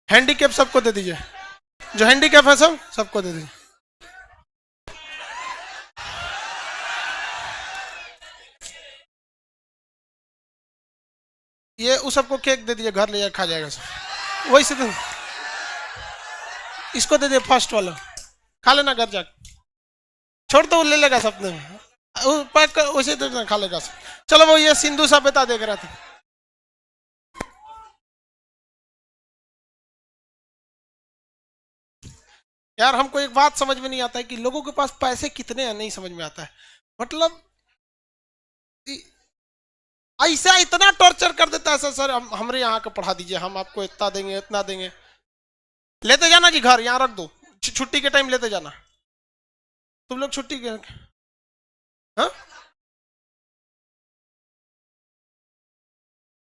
Handicap सबको दे दीजिए, जो हैंडीकैप है सब सबको दे दीजिए। ये उस सबको केक दे दीजिए, घर ले जाकर खा जाएगा सब। वही से तो इसको दे दिए, फर्स्ट वाला खा लेना घर जाकर, छोड़ दो ले लेगा सब ने, पैक कर वैसे दे देना, खा लेगा सब। चलो वो ये सिंधु सभ्यता देख रहा था। यार हमको एक बात समझ में नहीं आता है कि लोगों के पास पैसे कितने हैं, नहीं समझ में आता है। मतलब ऐसा इतना टॉर्चर कर देता है सर, सर हमारे यहाँ का पढ़ा दीजिए, हम आपको इतना देंगे इतना देंगे। लेते जाना जी घर, यहाँ रख दो, छुट्टी के टाइम लेते जाना। तुम लोग छुट्टी के हाँ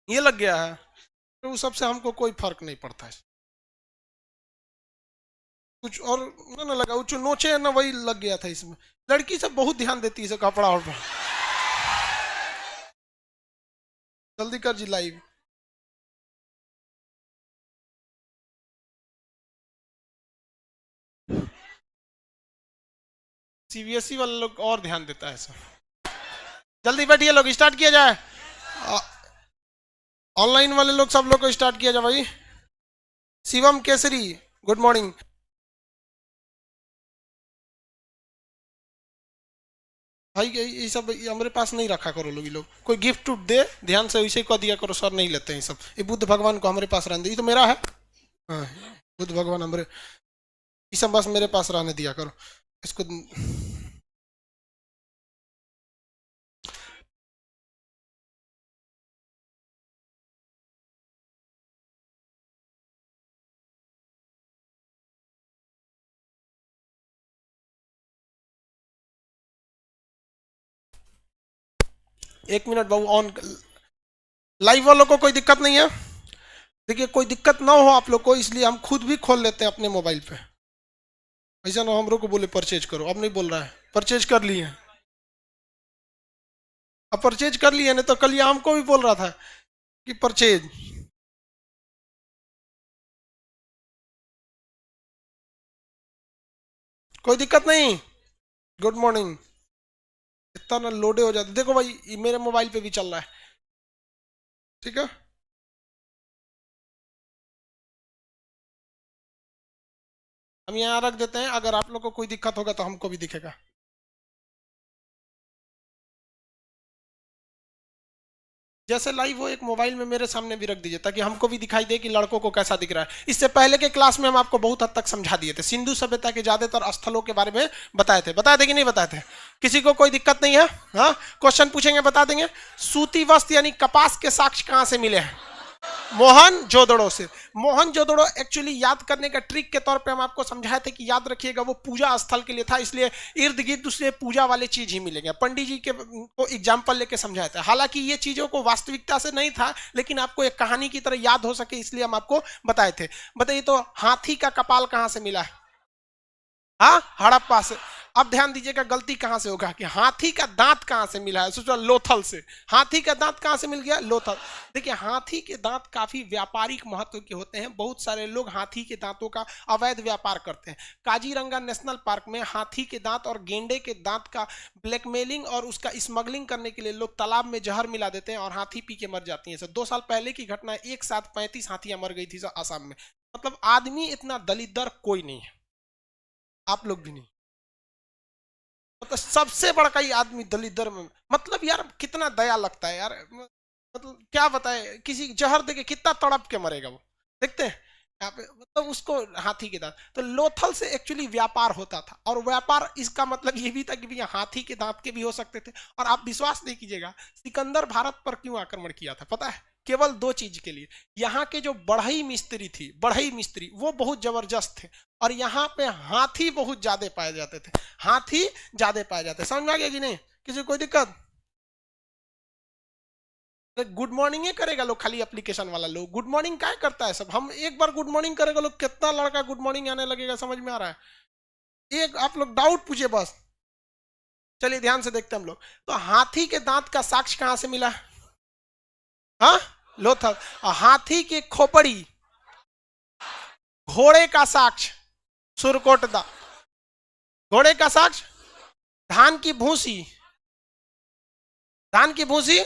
ये लग गया है, तो उस सबसे हमको कोई फर्क नहीं पड़ता है कुछ। और ना लगा वो नोचे ना, वही लग गया था इसमें। लड़की सब बहुत ध्यान देती है कपड़ा और जल्दी कर जी लाइव। सीबीएसई वाले लोग और ध्यान देता है सब। जल्दी बैठिए लोग, स्टार्ट किया जाए। ऑनलाइन वाले लोग सब लोग को स्टार्ट किया जाए भाई। Shivam Kesari good morning. भाई ये सब हमारे पास नहीं रखा करो लोग, लोग कोई गिफ्ट दे ध्यान से वैसे कह दिया करो, सर नहीं लेते हैं सब। ये बुद्ध भगवान को हमारे पास रहने दे, ये तो मेरा है। हाँ बुद्ध भगवान हमारे, ये सब बस मेरे पास रहने दिया करो इसको। 1 मिनट बाबू, ऑन लाइव वालों को कोई दिक्कत नहीं है। देखिए कोई दिक्कत ना हो आप लोग को, इसलिए हम खुद भी खोल लेते हैं अपने मोबाइल पे। ऐसा ना हम लोग को बोले परचेज करो, अब नहीं बोल रहा है, परचेज कर लिए। अब परचेज कर लिए, नहीं तो कल ये हमको भी बोल रहा था कि परचेज। कोई दिक्कत नहीं। Good morning. इतना ना लोडे हो जाते, देखो भाई ये मेरे मोबाइल पे भी चल रहा है, ठीक है। हम यहाँ रख देते हैं, अगर आप लोग को कोई दिक्कत होगा तो हमको भी दिखेगा। जैसे लाइव हो एक मोबाइल में मेरे सामने भी रख दीजिए, ताकि हमको भी दिखाई दे कि लड़कों को कैसा दिख रहा है। इससे पहले के क्लास में हम आपको बहुत हद तक समझा दिए थे, सिंधु सभ्यता के ज्यादातर स्थलों के बारे में बताए थे कि नहीं बताए थे? किसी को कोई दिक्कत नहीं है? हाँ क्वेश्चन पूछेंगे बता देंगे। सूती वस्त्र यानी कपास के साक्ष्य कहां से मिले हैं? मोहनजोदड़ो से। मोहनजोदड़ो एक्चुअली याद करने का ट्रिक के तौर पे हम आपको समझाए थे कि याद रखिएगा वो पूजा स्थल के लिए था, इसलिए इर्द गिर्द उससे पूजा वाले चीज ही मिलेंगे। पंडित जी के को एग्जाम्पल लेके समझाया था, हालांकि ये चीजों को वास्तविकता से नहीं था, लेकिन आपको एक कहानी की तरह याद हो सके इसलिए हम आपको बताए थे। बताइए तो हाथी का कपाल कहां से मिला है? हाँ हड़प्पा से। अब ध्यान दीजिएगा गलती कहां से होगा कि हाथी का दांत कहां से मिला है? सोचो लोथल से। हाथी का दांत कहां से मिल गया? लोथल। देखिए हाथी के दांत काफी व्यापारिक महत्व के होते हैं, बहुत सारे लोग हाथी के दांतों का अवैध व्यापार करते हैं। काजीरंगा नेशनल पार्क में हाथी के दांत और गेंडे के दांत का ब्लैकमेलिंग और उसका स्मगलिंग करने के लिए लोग तालाब में जहर मिला देते हैं और हाथी पी के मर जाती है। 2 साल पहले की घटना, एक साथ 35 हाथियां मर गई थी आसाम में। मतलब आदमी इतना दलिद्र कोई नहीं है, आप लोग भी नहीं। मतलब सबसे बड़ा ही आदमी दलिद्र में, मतलब यार कितना दया लगता है यार। मतलब क्या बताए, किसी जहर देके कितना तड़प के मरेगा वो, देखते हैं यहाँ पे। मतलब उसको हाथी के दांत, तो लोथल से एक्चुअली व्यापार होता था, और व्यापार इसका मतलब ये भी था कि भैया हाथी के दांत के भी हो सकते थे। और आप विश्वास नहीं कीजिएगा सिकंदर भारत पर क्यों आक्रमण किया था पता है? केवल 2 चीज के लिए। यहाँ के जो बढ़ई मिस्त्री थी, बढ़ई मिस्त्री वो बहुत जबरदस्त थे, और यहाँ पे हाथी बहुत ज्यादा पाए जाते थे। हाथी ज्यादा पाए जाते, समझ में आ गया कि नहीं? किसी कोई दिक्कत? गुड मॉर्निंग ही करेगा लोग, खाली एप्लीकेशन वाला लोग गुड मॉर्निंग क्या करता है सब। हम एक बार गुड मॉर्निंग करेगा लोग, कितना लड़का गुड मॉर्निंग आने लगेगा, समझ में आ रहा है? एक आप लोग डाउट पूछे बस। चलिए ध्यान से देखते हैं हम लोग। तो हाथी के दांत का साक्ष्य कहां से मिला? हाँ लोथल। हाथी की खोपड़ी, घोड़े का साक्ष्य सुरकोटदा, घोड़े का साक्ष्य धान की भूसी, धान की भूसी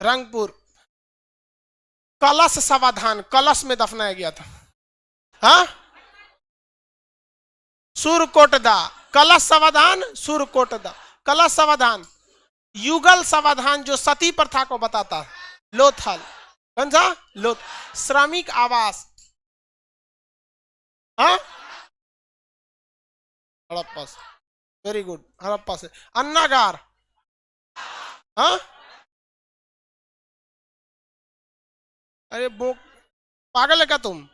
रंगपुर, कलश समाधान कलश में दफनाया गया था, हाँ सुरकोटदा, कलश समाधान सुरकोटदा, कलश समाधान, युगल समाधान जो सती प्रथा को बताता है लोथल, कौन सा लोथ, श्रमिक आवास, हाँ हड़प्पा से, वेरी गुड हड़प्पा से, अन्नागार, हाँ अरे वो पागल है क्या तुम,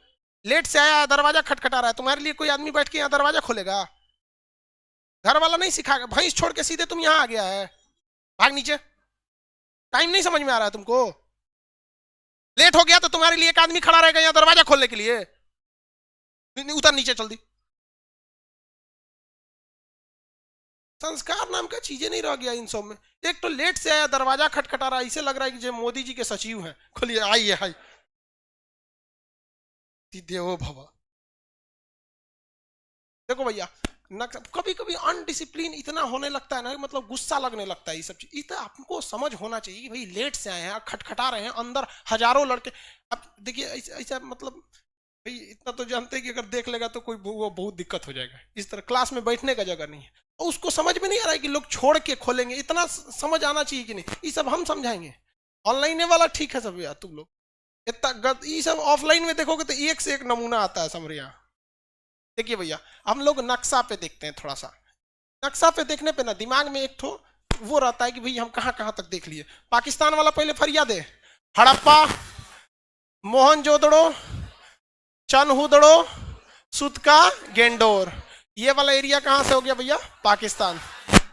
लेट से आया दरवाजा खटखटा रहा है, तुम्हारे लिए कोई आदमी बैठ के यहाँ दरवाजा खोलेगा, घर वाला नहीं सिखाएगा, भैंस छोड़ के सीधे तुम यहाँ आ गया है, भाग नीचे, टाइम नहीं समझ में आ रहा है तुमको, लेट हो गया तो तुम्हारे लिए एक आदमी खड़ा रहेगा यहाँ दरवाजा खोलने के लिए, उतर नीचे जल्दी, संस्कार नाम का चीजें नहीं रह गया इन सब में, एक तो लेट से आया दरवाजा खटखटा रहा है, इसे लग रहा है कि जो मोदी जी के सचिव हैं, खोलिए आइए हाई देवो भवा। देखो भैया कभी कभी अनडिसिप्लिन इतना होने लगता है ना, मतलब गुस्सा लगने लगता है, ये सब चीज इतना आपको समझ होना चाहिए कि भाई लेट से आए हैं खटखटा रहे हैं, अंदर हजारों लड़के, अब देखिए ऐसा मतलब भाई इतना तो जानते हैं कि अगर देख लेगा तो कोई वो बहुत दिक्कत हो जाएगा, इस तरह क्लास में बैठने का जगह नहीं है, और उसको समझ में नहीं आ रहा है कि लोग छोड़ के खोलेंगे, इतना समझ आना चाहिए कि नहीं, ये सब हम समझाएंगे, ऑनलाइन वाला ठीक है सब यार, तुम लोग इतना ये सब ऑफलाइन में देखोगे तो एक से एक नमूना आता है समरिया। देखिए भैया हम लोग नक्शा पे देखते हैं, थोड़ा सा नक्शा पे देखने पे ना दिमाग में एक ठो वो रहता है कि भाई हम कहां कहां तक देख लिए, पाकिस्तान वाला पहले फरियाद है, हड़प्पा, मोहनजोदड़ो, चनहुदड़ो, सुतका, गेंडोर, ये वाला एरिया कहां से हो गया भैया, पाकिस्तान,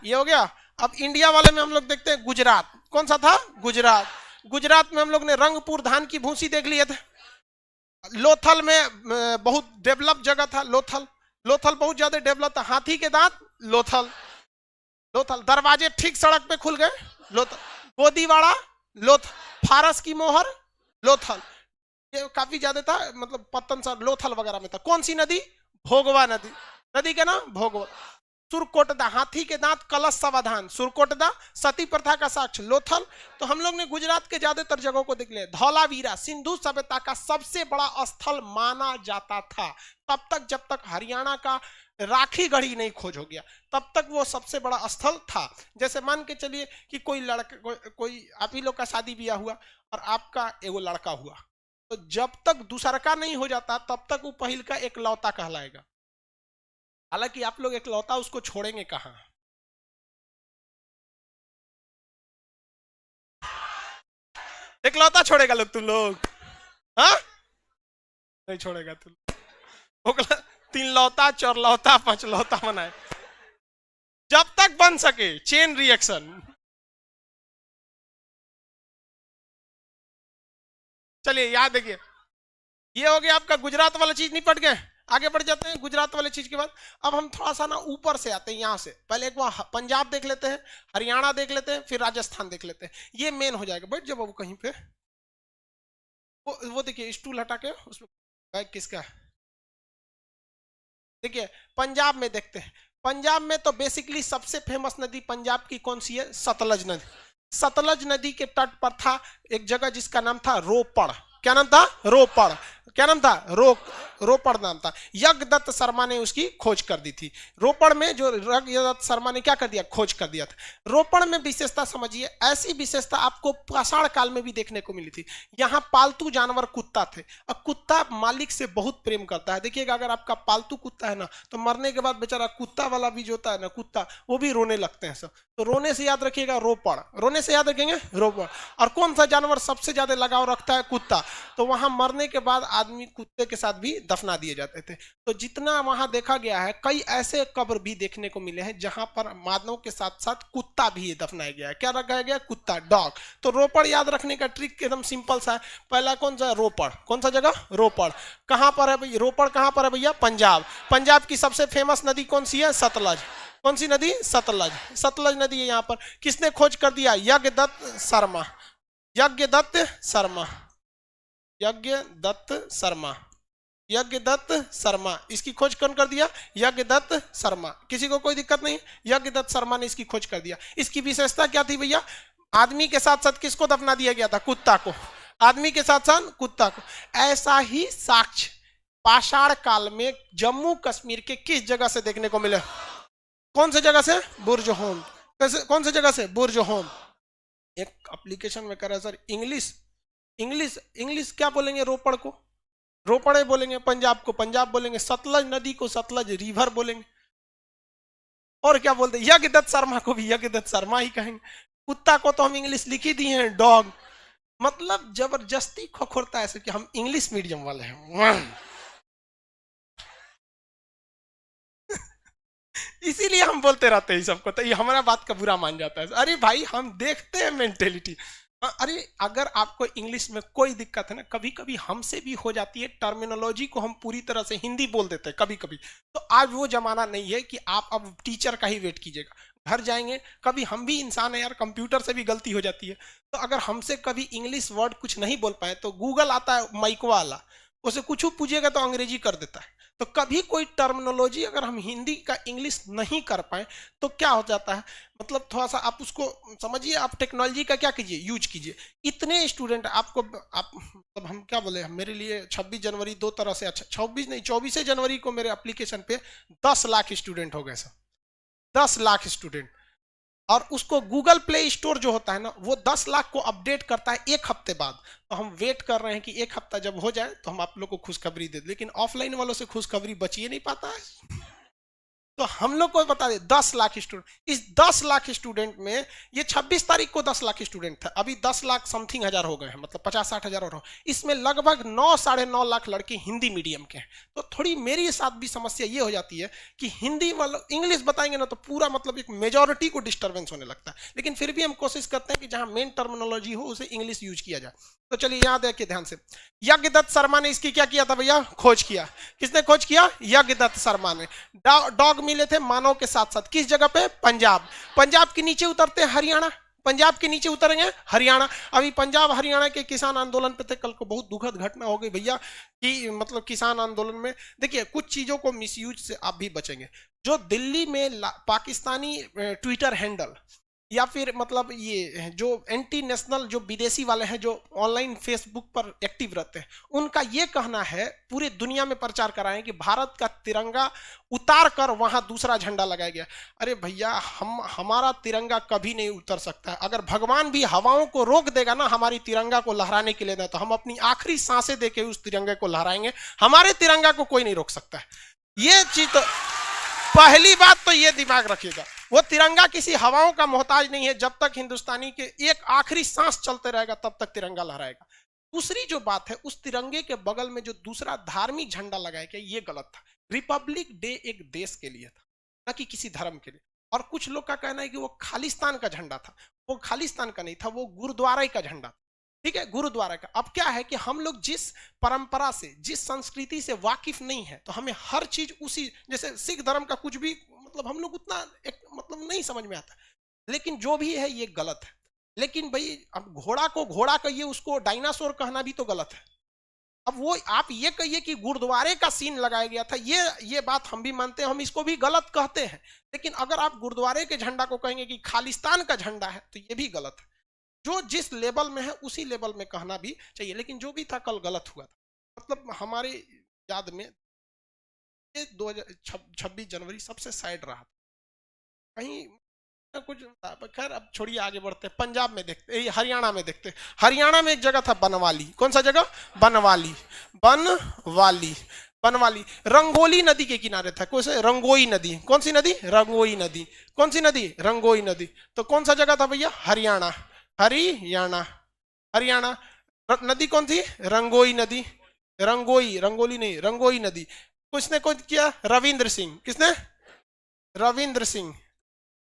ये हो गया। अब इंडिया वाले में हम लोग देखते हैं गुजरात, कौन सा था गुजरात, गुजरात में हम लोग ने रंगपुर धान की भूसी देख लिए थे, लोथल में बहुत डेवलप जगह था, लोथल, लोथल बहुत ज्यादा डेवलप था, हाथी के दांत लोथल, लोथल दरवाजे ठीक सड़क पे खुल गए लोथल, गोदीवाड़ा लोथल, फारस की मोहर लोथल, ये काफी ज्यादा था, मतलब पत्तन सा लोथल वगैरह में था, कौन सी नदी, भोगवा नदी, नदी का नाम भोगवा, सुरकोटदा हाथी के दांत कलश समाधान सुरकोटदा, सती प्रथा का साक्ष्य लोथल। तो हम लोग ने गुजरात के ज्यादातर जगहों को देख लिया, धौलावीरा सिंधु सभ्यता का सबसे बड़ा स्थल माना जाता था, तब तक जब तक हरियाणा का राखी गढ़ी नहीं खोज हो गया, तब तक वो सबसे बड़ा स्थल था। जैसे मान के चलिए कि कोई लड़का कोई आप ही लोग का शादी ब्याह हुआ और आपका एगो लड़का हुआ, तो जब तक दूसरा का नहीं हो जाता तब तक वो पहिल का एक लौता कहलाएगा, हालांकि आप लोग एकलौता उसको छोड़ेंगे कहां, एकलौता छोड़ेगा लोग, तुम लोग हाँ नहीं छोड़ेगा तुम, तीन लौता चौरलौता पांचलौता बनाए, जब तक बन सके चेन रिएक्शन। चलिए याद देखिए, ये हो गया आपका गुजरात वाला चीज, निपट गए, आगे बढ़ जाते हैं गुजरात वाले चीज के बाद। अब हम थोड़ा सा ना ऊपर से आते हैं, यहाँ से पहले एक बार पंजाब देख लेते हैं, हरियाणा देख लेते हैं, फिर राजस्थान देख लेते हैं, ये मेन हो जाएगा। बैठ जाओ बाबू कहीं पे, वो देखिए स्टूल हटा के उसमें बैग किसका है, देखिए पंजाब में देखते हैं। पंजाब में तो बेसिकली सबसे फेमस नदी पंजाब की कौन सी है, सतलज नदी। सतलज नदी के तट पर था एक जगह जिसका नाम था रोपड़, क्या नाम था, रोपड़, क्या नाम था, रोपड़ नाम था। यज्ञदत्त शर्मा ने उसकी खोज कर दी थी। रोपड़ में जो यज्ञदत्त शर्मा ने क्या कर दिया, खोज कर दिया था। रोपड़ में विशेषता समझिए, ऐसी विशेषता आपको पाषाण काल में भी देखने को मिली थी। यहाँ पालतू जानवर कुत्ता थे, और कुत्ता मालिक से बहुत प्रेम करता है। देखिएगा अगर आपका पालतू कुत्ता है ना, तो मरने के बाद बेचारा कुत्ता वाला भी जो होता है ना, कुत्ता वो भी रोने लगते हैं सब। तो रोने से याद रखिएगा रोपड़, रोने से याद रखेंगे रोपड़। और कौन सा जानवर सबसे ज्यादा लगाव रखता है, कुत्ता। तो वहां मरने के बाद आदमी कुत्ते के साथ भी दफना दिए जाते थे। तो जितना वहां देखा गया है, कई ऐसे कब्र भी देखने को मिले हैं जहां पर मानव के साथ साथ कुत्ता भी दफनाया गया है। क्या रखा गया, कुत्ता, डॉग। तो रोपड़ याद रखने का ट्रिक एकदम सिंपल सा है। पहला कौन सा, रोपड़, कौन सा जगह, रोपड़। कहां पर है भैया रोपड़, कहां पर है भैया, पंजाब। पंजाब की सबसे फेमस नदी कौन सी है, सतलज। कौन सी नदी, सतलज, सतलज नदी है यहाँ पर। किसने खोज कर दिया, यज्ञदत्त शर्मा, यज्ञदत्त शर्मा, यज्ञदत्त शर्मा। यज्ञदत्त शर्मा, इसकी खोज कौन कर दिया? यज्ञदत्त शर्मा। किसी को कोई दिक्कत नहीं? यज्ञदत्त शर्मा ने इसकी खोज कर दिया। इसकी विशेषता क्या थी भैया? आदमी के साथ साथ किसको दफना दिया गया था? कुत्ता को। आदमी के साथ साथ कुत्ता को। ऐसा ही साक्ष्य पाषाण काल में जम्मू कश्मीर के किस जगह से देखने को मिले? कौन से जगह से? बुर्ज होम। कौन से जगह से? बुर्ज होम। एक एप्लीकेशन में कर रहा है सर इंग्लिश, इंग्लिश इंग्लिश क्या बोलेंगे? रोपड़ को रोपड़े बोलेंगे, पंजाब को पंजाब बोलेंगे, सतलज नदी को सतलज रिवर बोलेंगे, और क्या बोलते हैं? यज्ञदत्त शर्मा को भी यज्ञदत्त शर्मा ही कहेंगे। कुत्ता को तो हम इंग्लिश लिखी दी है, डॉग। मतलब जबरदस्ती खोखोरता है ऐसे कि हम इंग्लिश मीडियम वाले हैं। इसीलिए हम बोलते रहते हैं सबको, तो ये हमारा बात का बुरा मान जाता है। अरे भाई हम देखते हैं मेंटेलिटी। अरे अगर आपको इंग्लिश में कोई दिक्कत है ना, कभी कभी हमसे भी हो जाती है, टर्मिनोलॉजी को हम पूरी तरह से हिंदी बोल देते हैं कभी कभी। तो आज वो जमाना नहीं है कि आप अब टीचर का ही वेट कीजिएगा, घर जाएंगे, कभी हम भी इंसान है यार, कंप्यूटर से भी गलती हो जाती है। तो अगर हमसे कभी इंग्लिश वर्ड कुछ नहीं बोल पाए तो गूगल आता है माइकवा वाला, उसे कुछ पूछिएगा तो अंग्रेजी कर देता है। तो कभी कोई टर्मिनोलॉजी अगर हम हिंदी का इंग्लिश नहीं कर पाए तो क्या हो जाता है, मतलब थोड़ा सा आप उसको समझिए, आप टेक्नोलॉजी का क्या कीजिए? यूज कीजिए। इतने स्टूडेंट आपको, आप मतलब हम क्या बोले, मेरे लिए 26 जनवरी दो तरह से अच्छा, 26 नहीं 24 जनवरी को मेरे एप्लीकेशन पे 10 लाख स्टूडेंट हो गए सर, 10 लाख स्टूडेंट। और उसको गूगल प्ले स्टोर जो होता है ना, वो 10 लाख को अपडेट करता है एक हफ्ते बाद। तो हम वेट कर रहे हैं कि एक हफ्ता जब हो जाए तो हम आप लोग को खुशखबरी दे दें, लेकिन ऑफलाइन वालों से खुशखबरी बची ही नहीं पाता है। तो हम लोग को बता दे 10 लाख स्टूडेंट, इस 10 लाख स्टूडेंट में ये 26 तारीख को 10 लाख स्टूडेंट था, अभी 10 लाख समथिंग हजार हो गए हैं, मतलब 50-60 हजार और हो। इसमें लगभग 9-9.5 लाख लड़के हिंदी मीडियम के हैं। तो थोड़ी मेरी साथ भी समस्या ये हो जाती है कि हिंदी वालों इंग्लिश बताएंगे ना तो पूरा मतलब एक मेजोरिटी को डिस्टर्बेंस होने लगता है। लेकिन फिर भी हम कोशिश करते हैं कि जहां मेन टर्मिनोलॉजी हो उसे इंग्लिश यूज किया जाए। तो चलिए याद है कि ध्यान से, यज्ञदत्त शर्मा ने इसकी क्या किया था भैया? खोज किया। किसने खोज किया? यज्ञदत्त शर्मा ने। डॉग मिले थे मानव के साथ साथ, किस जगह पे? पंजाब। पंजाब के नीचे उतरते हरियाणा, पंजाब के नीचे उतरेंगे हरियाणा। अभी पंजाब हरियाणा के किसान आंदोलन पे थे, कल को बहुत दुखद घटना हो गई भैया कि मतलब किसान आंदोलन में देखिए कुछ चीजों को मिसयूज से आप भी बचेंगे। जो दिल्ली में पाकिस्तानी ट्विटर हैंडल या फिर मतलब ये जो एंटी नेशनल जो विदेशी वाले हैं जो ऑनलाइन फेसबुक पर एक्टिव रहते हैं, उनका ये कहना है, पूरी दुनिया में प्रचार कराएं कि भारत का तिरंगा उतार कर वहां दूसरा झंडा लगाया गया। अरे भैया हमारा तिरंगा कभी नहीं उतर सकता है। अगर भगवान भी हवाओं को रोक देगा ना हमारी तिरंगा को लहराने के लिए ना, तो हम अपनी आखिरी सांसें देके उस तिरंगे को लहराएंगे। हमारे तिरंगा को कोई नहीं रोक सकता है। ये चीज तो पहली बात तो ये दिमाग रखिएगा, वो तिरंगा किसी हवाओं का मोहताज नहीं है। जब तक हिंदुस्तानी के एक आखिरी सांस चलते रहेगा तब तक तिरंगा लहराएगा। दूसरी जो बात है, उस तिरंगे के बगल में जो दूसरा धार्मिक झंडा लगाया गया, ये गलत था। रिपब्लिक डे एक देश के लिए था, न कि किसी धर्म के लिए। और कुछ लोग का कहना है कि वो खालिस्तान का झंडा था, वो खालिस्तान का नहीं था, वो गुरुद्वारा का झंडा था। ठीक है, गुरुद्वारा का। अब क्या है कि हम लोग जिस परंपरा से, जिस संस्कृति से वाकिफ नहीं है, तो हमें हर चीज उसी, जैसे सिख धर्म का कुछ भी मतलब हम लोग उतना मतलब नहीं समझ में आता, लेकिन जो भी है ये गलत है। लेकिन भाई अब घोड़ा को घोड़ा कहिए, उसको डायनासोर कहना भी तो गलत है। अब वो आप ये कहिए कि गुरुद्वारे का सीन लगाया गया था, ये बात हम भी मानते हैं, हम इसको भी गलत कहते हैं। लेकिन अगर आप गुरुद्वारे के झंडा को कहेंगे कि खालिस्तान का झंडा है, तो ये भी गलत है। जो जिस लेवल में है उसी लेवल में कहना भी चाहिए। लेकिन जो भी था कल गलत हुआ था। मतलब हमारे याद में 26 जनवरी सबसे साइड रहा था, कहीं कुछ। खैर अब छोड़िए, आगे बढ़ते। पंजाब में देखते, हरियाणा में देखते। हरियाणा में एक जगह था बनवाली। कौन सा जगह? बनवाली। बनवाली, बनवाली रंगोली नदी के किनारे था। कौन से? रंगोई नदी। कौन सी नदी? रंगोई नदी। कौन सी नदी? रंगोई नदी। तो कौन सा जगह था भैया? हरियाणा। हरियाणा, हरियाणा। नदी कौन थी? रंगोई नदी। रंगोई, रंगोली नहीं, रंगोई नदी। किसने खोज किया? रविंद्र सिंह। किसने? रविंद्र सिंह।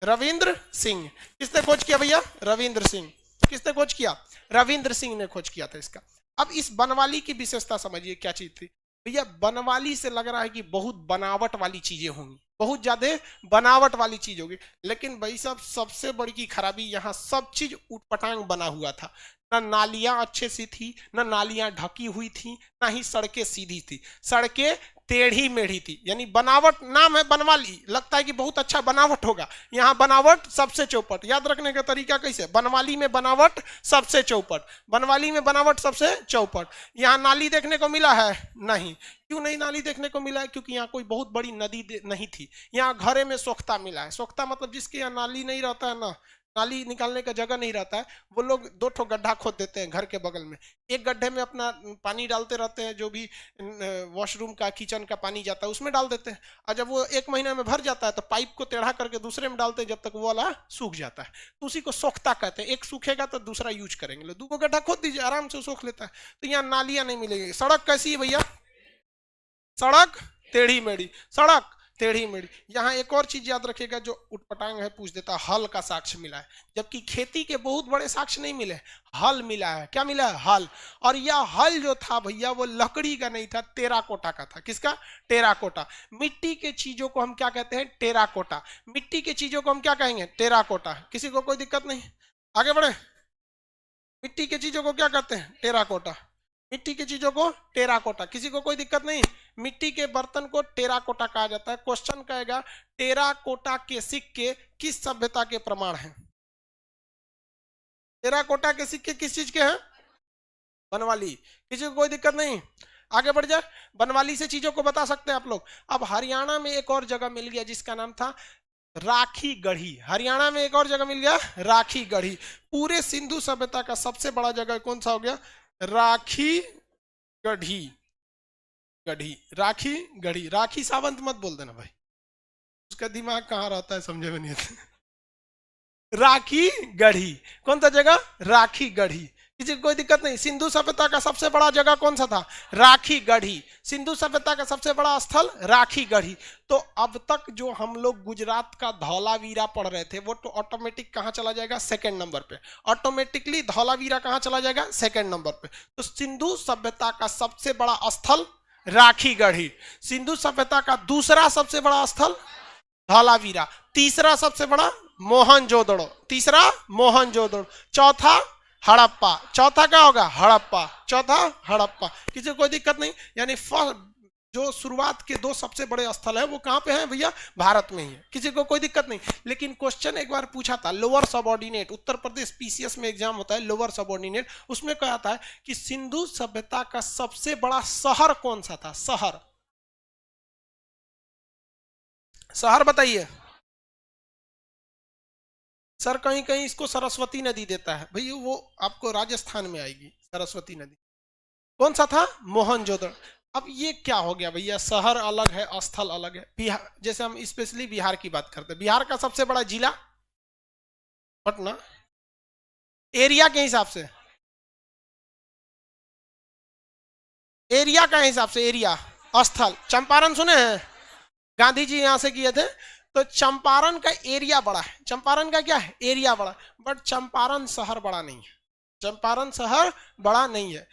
रविंद्र सिंह। किसने खोज किया भैया? रविंद्र सिंह। किसने खोज किया? रविंद्र सिंह ने खोज किया था इसका। अब इस बनवाली की विशेषता समझिए क्या चीज थी भैया। बनवाली से लग रहा है कि बहुत बनावट वाली चीजें होंगी, बहुत ज्यादा बनावट वाली चीज होगी। लेकिन भाई साहब सबसे बड़ी की खराबी, यहाँ सब चीज उटपटांग बना हुआ था। ना नालियां अच्छे से थी, ना नालियां ढकी हुई थी, ना ही सड़कें सीधी थी, सड़कें टेढ़ी मेढ़ी थी। यानी बनावट, नाम है बनवाली, लगता है कि बहुत अच्छा बनावट होगा, यहाँ बनावट सबसे चौपट। याद रखने का तरीका कैसे, बनवाली में बनावट सबसे चौपट, बनवाली में बनावट सबसे चौपट। यहाँ नाली देखने को मिला है नहीं, क्यों नहीं नाली देखने को मिला है, क्योंकि यहाँ कोई बहुत बड़ी नदी नहीं थी। यहाँ घरे में सोख्ता मिला है। सोख्ता मतलब जिसके यहाँ नाली नहीं रहता है ना, नाली निकालने का जगह नहीं रहता है, वो लोग 2 ठो गड्ढा खोद देते हैं घर के बगल में, एक गड्ढे में अपना पानी डालते रहते हैं, जो भी वॉशरूम का किचन का पानी जाता है उसमें डाल देते हैं, और जब वो 1 महीना में भर जाता है तो पाइप को टेढ़ा करके दूसरे में डालते हैं, जब तक वो वाला सूख जाता है, तो उसी को सोख्ता कहते हैं। एक सूखेगा तो दूसरा यूज करेंगे, 2 गड्ढा खोद दीजिए, आराम से सूख लेता है। तो यहाँ नालियां नहीं मिलेगी। सड़क कैसी है भैया, सड़क टेढ़ी मेढ़ी, सड़क टेढ़ी मेढ़ी। यहाँ एक और चीज याद रखिएगा, जो उटपटांग है पूछ देता, हल का साक्ष्य मिला है, जबकि खेती के बहुत बड़े साक्ष्य नहीं मिले, हल मिला है। क्या मिला है, हल। और यह हल जो था भैया वो लकड़ी का नहीं था, टेराकोटा का था। किसका, टेराकोटा। मिट्टी के चीजों को हम क्या कहते हैं, टेराकोटा। मिट्टी के चीजों को हम क्या कहेंगे, टेराकोटा। किसी को कोई दिक्कत नहीं, आगे बढ़े। मिट्टी के चीजों को क्या कहते हैं, टेराकोटा। मिट्टी की चीजों को टेराकोटा, किसी को कोई दिक्कत नहीं। मिट्टी के बर्तन को टेराकोटा कहा जाता है। क्वेश्चन कहेगा टेराकोटा के सिक्के किस सभ्यता के प्रमाण हैं। टेराकोटा के सिक्के किस चीज के हैं, बनवाली। किसी को कोई दिक्कत नहीं, आगे बढ़ जाए। बनवाली से चीजों को बता सकते हैं आप लोग। अब हरियाणा में एक और जगह मिल गया जिसका नाम था राखी गढ़ी। हरियाणा में एक और जगह मिल गया राखी गढ़ी। पूरे सिंधु सभ्यता का सबसे बड़ा जगह कौन सा हो गया, राखी गढ़ी। गढ़ी, राखी गढ़ी। राखी सावंत मत बोल देना भाई, उसका दिमाग कहाँ रहता है समझे में नहीं आता। राखी गढ़ी, कौन सा जगह, राखी गढ़ी। किसी को कोई दिक्कत नहीं। सिंधु सभ्यता का सबसे बड़ा जगह कौन सा था, राखी गढ़ी। सिंधु सभ्यता का सबसे बड़ा स्थल राखी गढ़ी। तो अब तक जो हम लोग गुजरात का धौलावीरा पढ़ रहे थे वो तो ऑटोमेटिक कहां चला जाएगा, 2nd नंबर पे। ऑटोमेटिकली धौलावीरा कहां चला जाएगा, 2nd नंबर पे। तो सिंधु सभ्यता का सबसे बड़ा स्थल राखी गढ़ी। सिंधु सभ्यता का दूसरा सबसे बड़ा स्थल धौलावीरा। तीसरा सबसे बड़ा मोहनजोदड़ो। तीसरा मोहनजोदड़ो। चौथा हड़प्पा। चौथा क्या होगा, हड़प्पा। चौथा हड़प्पा। किसी को कोई दिक्कत नहीं। यानी जो शुरुआत के 2 सबसे बड़े स्थल है वो कहां पे हैं भैया, भारत में ही है। किसी को कोई दिक्कत नहीं। लेकिन क्वेश्चन एक बार पूछा था, lower subordinate, Uttar Pradesh PCS में एग्जाम होता है लोअर सबऑर्डिनेट, उसमें कहा था कि सिंधु सभ्यता का सबसे बड़ा शहर कौन सा था। शहर, शहर बताइए सर। कहीं कहीं इसको सरस्वती नदी देता है भैया, वो आपको राजस्थान में आएगी सरस्वती नदी। कौन सा था, मोहनजोदड़ो। अब ये क्या हो गया भैया, शहर अलग है, स्थल अलग है। बिहार, जैसे हम स्पेशली बिहार की बात करते हैं, बिहार का सबसे बड़ा जिला पटना, एरिया के हिसाब से, एरिया का हिसाब से, एरिया। स्थल, चंपारण सुने हैं, गांधी जी यहां से किए थे। तो चंपारण का एरिया बड़ा है। चंपारण का क्या है, एरिया बड़ा, बट चंपारण शहर बड़ा नहीं है। चंपारण शहर बड़ा नहीं है।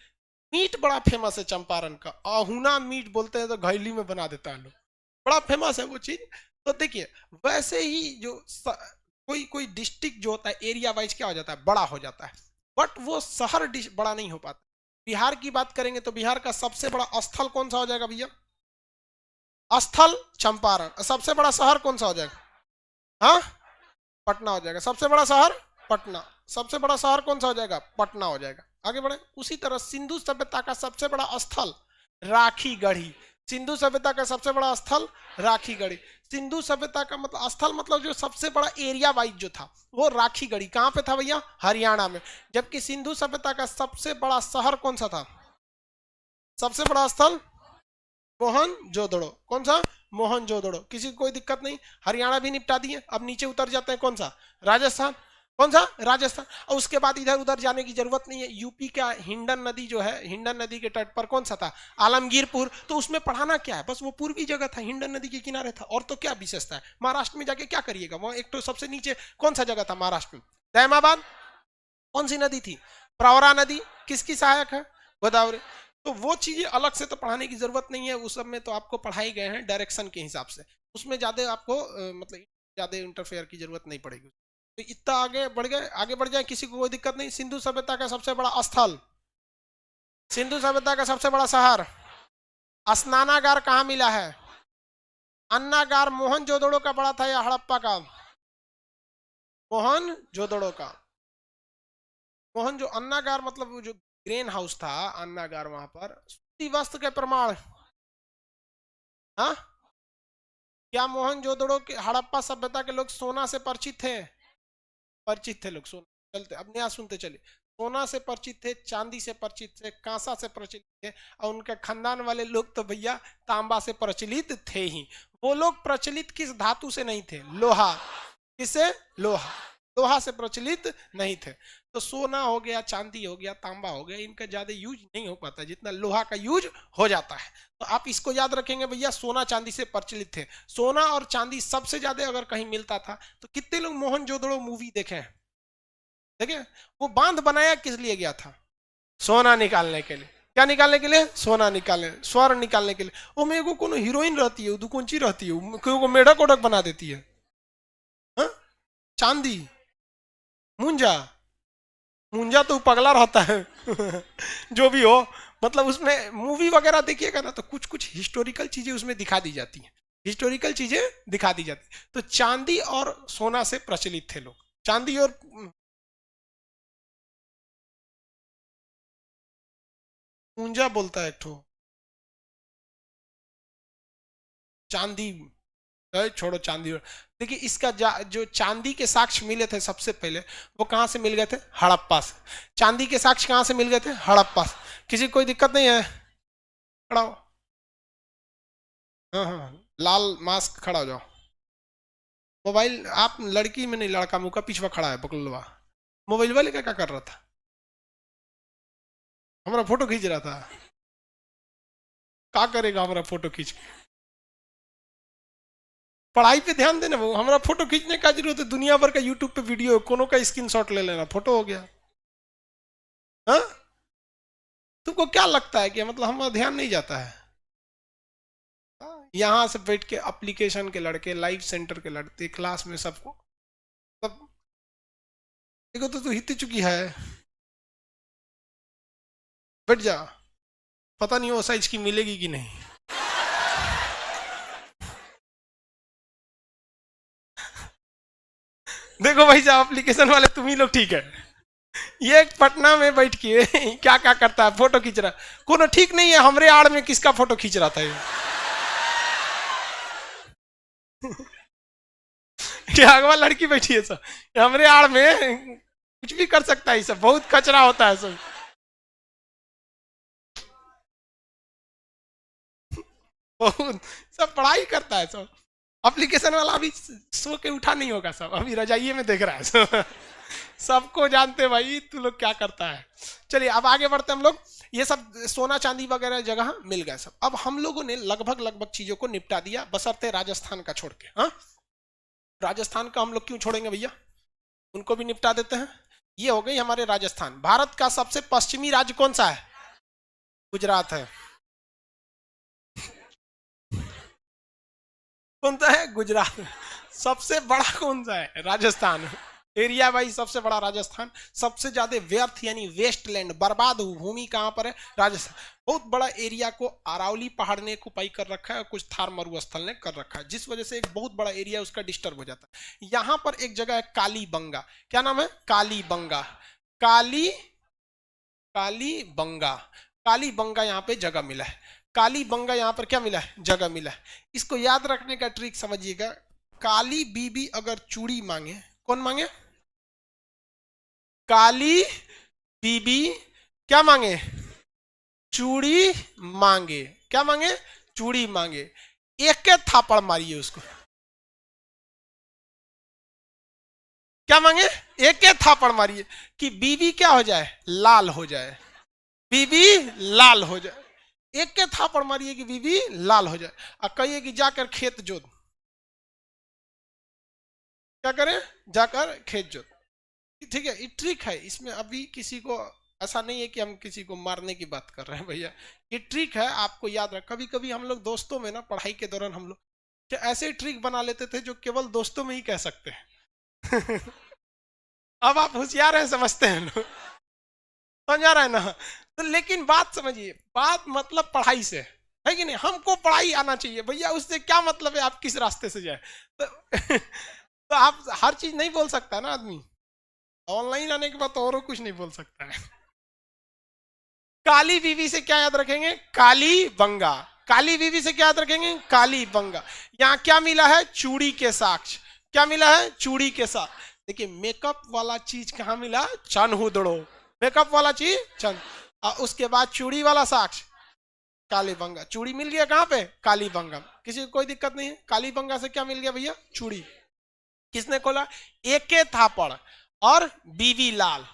मीट बड़ा फेमस है चंपारण का, अहुना मीट बोलते हैं, तो घैली में बना देता है लोग, बड़ा फेमस है वो चीज। तो देखिए वैसे ही जो कोई कोई डिस्ट्रिक्ट जो होता है एरिया वाइज क्या हो जाता है, बड़ा हो जाता है, बट वो शहर बड़ा नहीं हो पाता। बिहार की बात करेंगे तो बिहार का सबसे बड़ा स्थल कौन सा हो जाएगा भैया, स्थल चंपारण। सबसे बड़ा शहर कौन सा हो जाएगा, हाँ पटना हो जाएगा। सबसे बड़ा शहर पटना। सबसे बड़ा शहर कौन सा हो जाएगा, पटना हो जाएगा। आगे बढ़े। उसी तरह सिंधु सभ्यता का सबसे बड़ा स्थल राखी गढ़ी। सिंधु सभ्यता का सबसे बड़ा स्थल राखी गढ़ी। सिंधु सभ्यता का मतलब स्थल मतलब जो सबसे बड़ा एरिया वाइज जो था वो राखी गढ़ी। कहां पे था भैया, हरियाणा में। जबकि सिंधु सभ्यता का सबसे बड़ा शहर कौन सा था, सबसे बड़ा स्थल मोहनजोदड़ो। कौन सा, मोहनजोदड़ो। किसी को कोई दिक्कत नहीं। हरियाणा भी निपटा दिए। अब नीचे उतर जाते हैं, कौन सा, राजस्थान। कौन सा, राजस्थान। और उसके बाद इधर उधर जाने की जरूरत नहीं है। यूपी का हिंडन नदी जो है, हिंडन नदी के तट पर कौन सा था, आलमगीरपुर। तो उसमें पढ़ाना क्या है, बस वो पूर्वी जगह था, हिंडन नदी के किनारे था, और तो क्या विशेषता है। महाराष्ट्र में जाके क्या करिएगा, वहां एक तो सबसे नीचे कौन सा जगह था महाराष्ट्र में, दैमाबाद। कौन सी नदी थी, प्रवरा नदी। किसकी सहायक है, गोदावरी। तो वो चीजें अलग से तो पढ़ाने की जरूरत नहीं है, उस सब में तो आपको पढ़ाई गए हैं डायरेक्शन के हिसाब से। उसमें ज्यादा आपको मतलब ज्यादा इंटरफेयर की जरूरत नहीं पड़ेगी। तो इतना आगे बढ़ गए, आगे बढ़ जाए, किसी को कोई दिक्कत नहीं। सिंधु सभ्यता का सबसे बड़ा स्थल, सिंधु सभ्यता का सबसे बड़ा शहर, स्नानागार कहाँ मिला है? अन्नागार मोहनजोदड़ो का बड़ा था या हड़प्पा का? मोहनजोदड़ो का। मोहन जो अन्नागार मतलब वो जो ग्रेन हाउस था, अन्नागार, वहां पर सूती वस्त्र के प्रमाण। हाँ, क्या मोहनजोदड़ो के हड़प्पा सभ्यता के लोग सोना से परिचित थे? परिचित थे लोग सोना। चलते अब नया सुनते चले। सोना से परिचित थे, चांदी से परिचित थे, कांसा से परिचित थे, और उनके खानदान वाले लोग तो भैया तांबा से प्रचलित थे ही। वो लोग प्रचलित किस धातु से नहीं थे? लोहा। किससे? लोहा। लोहा से प्रचलित नहीं थे। तो सोना हो गया, चांदी हो गया, तांबा हो गया, इनका ज्यादा यूज नहीं हो पाता जितना लोहा का यूज हो जाता है। तो आप इसको याद रखेंगे भैया, सोना चांदी से प्रचलित थे। सोना और चांदी सबसे ज्यादा अगर कहीं मिलता था तो कितने लोग मोहनजोदड़ो मूवी देखे हैं? देखे? वो बांध बनाया किस लिए गया था? सोना निकालने के लिए। क्या निकालने के लिए? सोना निकालने, स्वर्ण निकालने के लिए। वो मेरे को कोनो हीरोइन रहती है, दुकुंची रहती है, को मेढक ओढक बना देती है। हाँ? चांदी, मुंजा, मुंजा तो पगला रहता है जो भी हो, मतलब उसमें मूवी वगैरह देखिएगा ना तो कुछ कुछ हिस्टोरिकल चीजें उसमें दिखा दी जाती हैं, हिस्टोरिकल चीजें दिखा दी जाती। तो चांदी और सोना से प्रचलित थे लोग। चांदी और मुंजा बोलता है एक ठो, चांदी। छोड़ो चांदी। देखिए इसका जो चांदी के साक्ष्य मिले थे सबसे पहले, वो कहां से मिल गए थे? हड़प्पा से। चांदी के साक्ष्य कहां से मिल गए थे? हड़प्पा से। किसी को कोई दिक्कत नहीं है? खड़ा हो। हाँ हाँ, लाल मास्क, खड़ा हो जाओ। मोबाइल, आप लड़की में नहीं, लड़का मुंह का पीछवा खड़ा है पकड़वा। मोबाइल वाले क्या क्या कर रहा था? हमारा फोटो खींच रहा था। क्या करेगा हमारा फोटो खींच के? पढ़ाई पे ध्यान देना। वो हमारा फोटो खींचने का जरूरत है? दुनिया भर का यूट्यूब पे वीडियो, कोनो का स्क्रीनशॉट ले लेना, फोटो हो गया। हाँ, तुमको क्या लगता है कि मतलब हमारा ध्यान नहीं जाता है? यहाँ से बैठ के एप्लीकेशन के लड़के, लाइव सेंटर के लड़के, क्लास में सबको सब। देखो तो तू हित चुकी है, बैठ जा। पता नहीं वो साइज की मिलेगी कि नहीं। देखो भाई साहब, एप्लीकेशन वाले तुम ही लोग ठीक है। ये पटना में बैठ के क्या क्या करता है, फोटो खींच रहा। कोनो ठीक नहीं है। हमरे आड़ में किसका फोटो खींच रहा था ये? क्या अगवा लड़की बैठी है सब, हमरे आड़ में कुछ भी कर सकता है। सब बहुत कचरा होता है सब। बहुत सब पढ़ाई करता है सब। एप्लीकेशन वाला अभी सो के उठा नहीं होगा, सब अभी रजाइये में देख रहा है सब। सबको जानते भाई तू लोग क्या करता है। चलिए अब आगे बढ़ते हम लोग। ये सब सोना चांदी वगैरह जगह मिल गया सब। अब हम लोगों ने लगभग लगभग चीजों को निपटा दिया, बशर्ते राजस्थान का छोड़ के। हाँ, राजस्थान का हम लोग क्यों छोड़ेंगे भैया, उनको भी निपटा देते हैं। ये हो गई हमारे राजस्थान। भारत का सबसे पश्चिमी राज्य कौन सा है? गुजरात है। कौन सा है? गुजरात। सबसे बड़ा कौन सा है? राजस्थान। एरिया वाइज सबसे बड़ा राजस्थान। सबसे ज्यादा व्यर्थ यानी वेस्ट लैंड, बर्बाद भूमि कहां पर है? राजस्थान। बहुत बड़ा एरिया को अरावली पहाड़ ने कुपाई कर रखा है और कुछ थार मरुस्थल ने कर रखा है, जिस वजह से एक बहुत बड़ा एरिया उसका डिस्टर्ब हो जाता है। यहां पर एक जगह है कालीबंगा। क्या नाम है? कालीबंगा। काली कालीबंगा। कालीबंगा यहाँ पे जगह मिला है। कालीबंगा यहाँ पर क्या मिला है? जगह मिला है। इसको याद रखने का ट्रिक समझिएगा। काली बीबी अगर चूड़ी मांगे, कौन मांगे? काली बीबी क्या मांगे? चूड़ी मांगे। क्या मांगे? चूड़ी मांगे। एक के थापड़ मारिए उसको। क्या मांगे? एक के थापड़ मारिए कि बीबी क्या हो जाए? लाल हो जाए। बीबी लाल हो जाए। एक के थापड़ मारिए कि बीबी लाल हो जाए। और कहिए कि जाकर खेत जोत। क्या करें? जाकर खेत जोत। ठीक है, ये ट्रिक है। इसमें अभी किसी को ऐसा नहीं है कि हम किसी को मारने की बात कर रहे हैं भैया। ये ट्रिक है, आपको याद रख। कभी कभी हम लोग दोस्तों में ना, पढ़ाई के दौरान हम लोग ऐसे ट्रिक बना लेते थे जो केवल दोस्तों में ही कह सकते हैं। अब आप होशियार हैं, समझते हैं लोग, समझ आ रहा है ना। तो लेकिन बात समझिए, बात मतलब पढ़ाई से है कि नहीं, हमको पढ़ाई आना चाहिए भैया, उससे क्या मतलब है आप किस रास्ते से जाए। तो, तो आप हर चीज नहीं बोल सकता ना आदमी, ऑनलाइन आने के बाद तो और कुछ नहीं बोल सकता है। काली बीवी से क्या याद रखेंगे, काली बंगा। काली बीवी से क्या याद रखेंगे, काली बंगा। यहाँ क्या मिला है, चूड़ी के साक्ष। क्या मिला है, चूड़ी के साक्ष। देखिए मेकअप वाला चीज कहाँ मिला, चनहुदड़ो, मेकअप वाला चीज चन, और उसके बाद चूड़ी वाला साक्ष काली बंगा। चूड़ी मिल गया कहाँ पे, काली बंगा, किसी को कोई दिक्कत नहीं है। काली बंगा से क्या मिल गया भैया, चूड़ी। किसने खोला, एके थापड़ और बीवी लाल।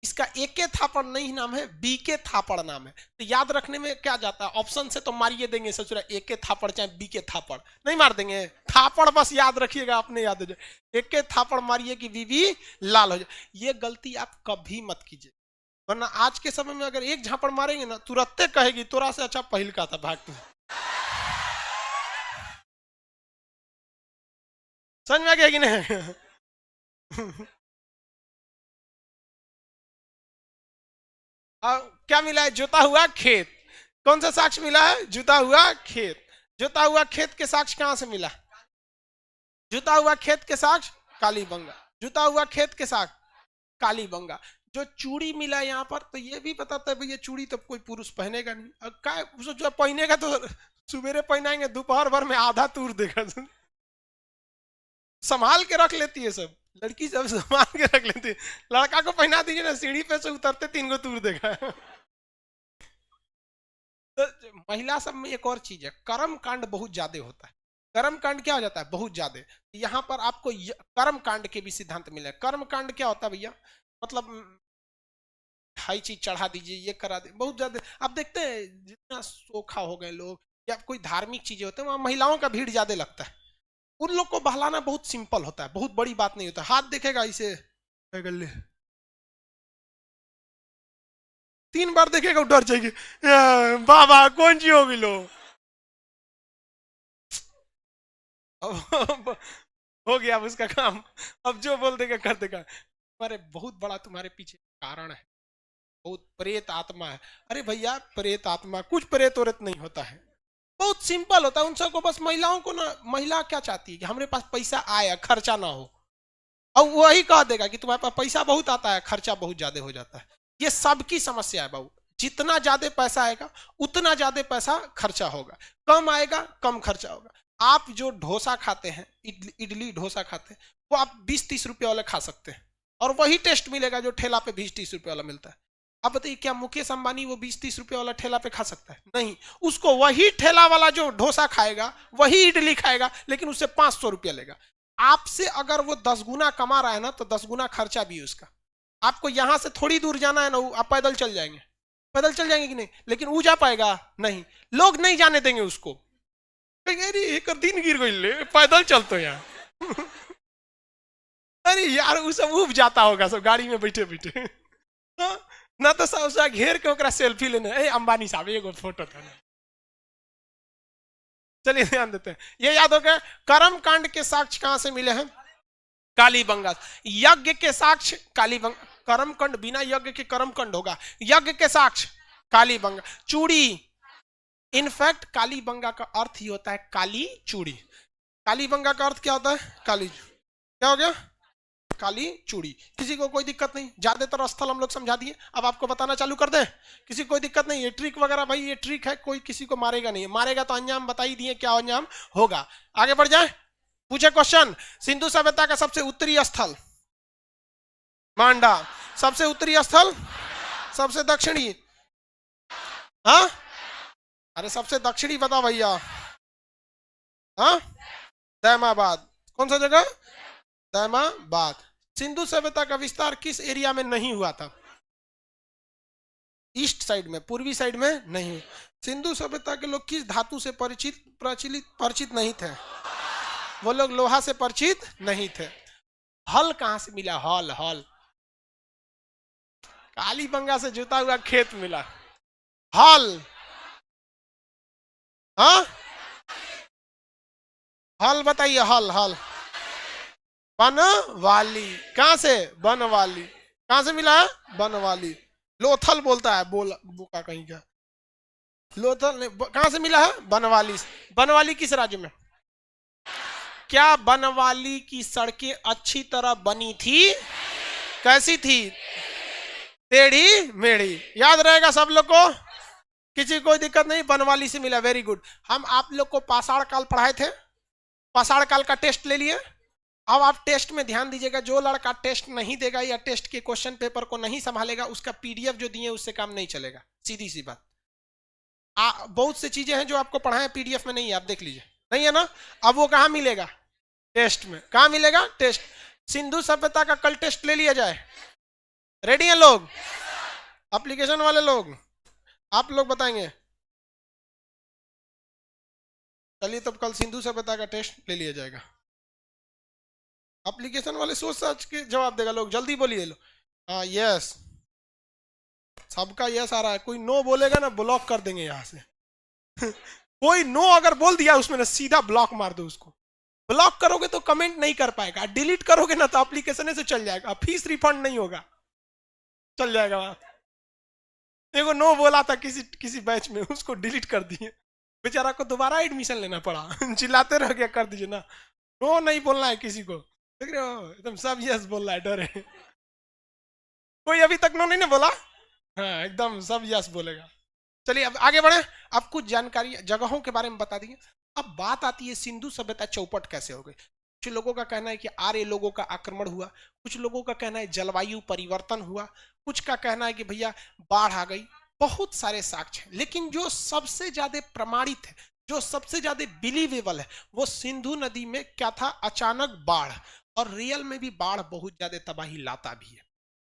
इसका एके थापड़ नहीं नाम है, बी के थापड़ नाम है। तो याद रखने में क्या जाता है, ऑप्शन से तो मारिए देंगे ससुरा, एके थापड़ चाहे बी के थापड़, नहीं मार देंगे, थापड़ बस याद रखिएगा, अपने याद हो जाए। एके थापड़ मारिए कि बीवी लाल हो जाए। ये गलती आप कभी मत कीजिए, वरना आज के समय में अगर एक झापड़ मारेंगे ना, तुरंत कहेगी तोरा से अच्छा पहिल का था, भाग तू। समझ में आ गया कि नहीं। क्या मिला है, जोता हुआ खेत। कौन सा साक्ष मिला है, जुता हुआ खेत। जोता हुआ खेत के साक्ष कहां से मिला, जुता हुआ खेत के साक्ष काली बंगा। जुता हुआ खेत के साक्ष काली बंगा। जो चूड़ी मिला यहाँ पर, तो ये भी बताता है भैया चूड़ी तो कोई पुरुष पहनेगा नहीं, और क्या जो पहनेगा तो सुबेरे पहनाएंगे, दोपहर भर में आधा तूर देगा। संभाल के रख लेती है सब लड़की, सब संभाल के रख लेती है। लड़का को पहना दीजिए ना, सीढ़ी पे से उतरते 3 गो तूर देगा। तो महिला सब में एक और चीज है, कर्म कांड बहुत ज्यादा होता है। कर्म कांड क्या हो जाता है, बहुत ज्यादा। यहाँ पर आपको कर्म कांड के भी सिद्धांत मिले। कर्म कांड क्या होता है भैया, मतलब हाई चीज चढ़ा दीजिए, ये करा दे, बहुत ज्यादा। आप देखते हैं जितना सोखा हो गए लोग, या कोई धार्मिक चीजें होते हैं, वहां महिलाओं का भीड़ ज्यादा लगता है। उन लोग को बहलाना बहुत सिंपल होता है, बहुत बड़ी बात नहीं होता। हाथ देखेगा इसे, 3 बार देखेगा डर जाएगी, बाबा कौन सी होगी लो। अब हो गया अब उसका काम, अब जो बोल देगा कर देगा। तुम्हारे बहुत बड़ा तुम्हारे पीछे कारण है, बहुत प्रेत आत्मा है। अरे भैया प्रेत आत्मा, कुछ प्रेत औरत नहीं होता है, बहुत सिंपल होता है। उन सबको बस, महिलाओं को ना, महिला क्या चाहती है कि हमारे पास पैसा आए, खर्चा ना हो। और वही कह देगा कि तुम्हारे पास पैसा बहुत आता है, खर्चा बहुत ज्यादा हो जाता है। ये सबकी समस्या है बाबू। जितना ज्यादा पैसा आएगा उतना ज्यादा पैसा खर्चा होगा, कम आएगा कम खर्चा होगा। आप जो डोसा खाते हैं, इडली डोसा खाते हैं, वो आप 20-30 रुपए वाले खा सकते हैं, और वही टेस्ट मिलेगा जो ठेला पे 20-30 रुपए वाला मिलता है। अब बताइए क्या मुकेश अंबानी वो 20-30 रुपए वाला ठेला पे खा सकता है, नहीं। उसको वही ठेला वाला जो डोसा खाएगा, वही इडली खाएगा, लेकिन उससे 500 रुपया लेगा। आपसे अगर वो 10 गुना कमा रहा है ना, तो 10 गुना खर्चा भी उसका। आपको यहां से थोड़ी दूर जाना है ना, आप पैदल चल जाएंगे, पैदल चल जाएंगे कि नहीं, लेकिन वो जा पाएगा नहीं, लोग नहीं जाने देंगे उसको। अरे एक दिन गिर गई ले, पैदल चलते यहाँ। अरे यार वो सब उब जाता होगा सब गाड़ी में बैठे बैठे। ना तो सब घेर के ओकरा सेल्फी लेने, ए अंबानी साहब एगो फोटो था। चलिए ध्यान देते हैं, ये याद हो गया। कर्म कांड के साक्ष्य कहां से मिले हैं, काली बंगा। यज्ञ के साक्ष्य काली बंगा। कर्म कांड बिना यज्ञ के कर्म कांड होगा, यज्ञ के साक्ष्य काली बंगा। चूड़ी, इनफैक्ट काली बंगा का अर्थ ही होता है काली चूड़ी। काली बंगा का अर्थ क्या होता है, काली, क्या हो गया, काली चूड़ी। किसी को कोई दिक्कत नहीं, ज्यादातर स्थल हम लोग समझा दिए, अब आपको बताना चालू कर दें, किसी को कोई दिक्कत नहीं। ये ट्रिक वगैरह भाई ये ट्रिक है, कोई किसी को मारेगा नहीं, मारेगा तो अंजाम बता ही दिए क्या अंजाम होगा। आगे बढ़ जाए, पूछे क्वेश्चन। सिंधु सभ्यता का सबसे उत्तरी स्थल मांडा, सबसे उत्तरी स्थल, सबसे दक्षिणी, हाँ अरे सबसे दक्षिणी बता भैया, हाँ दैमाबाद। कौन सा जगह, दैमाबाद। सिंधु सभ्यता का विस्तार किस एरिया में नहीं हुआ था, ईस्ट साइड में, पूर्वी साइड में नहीं। सिंधु सभ्यता के लोग किस धातु से परिचित नहीं थे, वो लोग लोहा से परिचित नहीं थे। हल कहां से मिला, हल, हल काली बंगा से जुता हुआ खेत मिला, हल, हाँ हल बताइए, हल, हल बनवाली। कहां से? बनवाली। कहां से मिला है? बनवाली। लोथल बोलता है, बोल बुका कहीं का। लोथल कहां से मिला है? बनवाली। बनवाली किस राज्य में? क्या बनवाली की सड़कें अच्छी तरह बनी थी? कैसी थी? टेढ़ी मेढ़ी। याद रहेगा सब लोग को, किसी कोई दिक्कत नहीं, बनवाली से मिला। Very good. हम आप लोग को पाषाण काल पढ़ाए थे, पाषाण काल का टेस्ट ले लिए। अब आप टेस्ट में ध्यान दीजिएगा, जो लड़का टेस्ट नहीं देगा या टेस्ट के क्वेश्चन पेपर को नहीं संभालेगा, उसका पीडीएफ जो दिए उससे काम नहीं चलेगा, सीधी सी बात। बहुत सी चीजें हैं जो आपको पढ़ाए पीडीएफ में नहीं है, आप देख लीजिए, नहीं है ना। अब वो कहां मिलेगा? टेस्ट में। कहां मिलेगा? टेस्ट। सिंधु सभ्यता का कल टेस्ट ले लिया जाए। रेडी हैं लोग? एप्लीकेशन वाले लोग, आप लोग बताएंगे। चलिए तब कल सिंधु सभ्यता का टेस्ट ले लिया जाएगा। एप्लीकेशन वाले सोच समझ के जवाब देगा। लोग जल्दी बोलिए। लो हाँ, यस, सबका यस आ रहा है। कोई नो बोलेगा ना, ब्लॉक कर देंगे यहाँ से। कोई नो अगर बोल दिया उसमें ना, सीधा ब्लॉक मार दो उसको। ब्लॉक करोगे तो कमेंट नहीं कर पाएगा, डिलीट करोगे ना तो एप्लीकेशन से चल जाएगा, फीस रिफंड नहीं होगा, चल जाएगा वहां। देखो नो बोला था किसी बैच में, उसको डिलीट कर दिए, बेचारा को दोबारा एडमिशन लेना पड़ा। चिल्लाते रह गया, कर दीजिए ना। नो नहीं बोलना है किसी को, देख रहे हो एकदम सब यस बोल रहा है, डर है। कोई अभी तक नो नहीं ना बोला? हाँ, एकदम सब यस बोलेगा। चलिए अब आगे बढ़े। अब कुछ जानकारी जगहों के बारे में बता दिए। अब बात आती है सिंधु सभ्यता चौपट कैसे हो गई। कुछ लोगों का कहना है कि आर्य लोगों का आक्रमण हुआ, कुछ लोगों का कहना है जलवायु परिवर्तन हुआ, कुछ का कहना है कि भैया बाढ़ आ गई। बहुत सारे साक्ष्य हैं, लेकिन जो सबसे ज्यादा प्रमाणित है, जो सबसे ज्यादा बिलीवेबल है, वो सिंधु नदी में क्या था? अचानक बाढ़। और रियल में भी बाढ़ बहुत ज्यादा तबाही लाता भी है।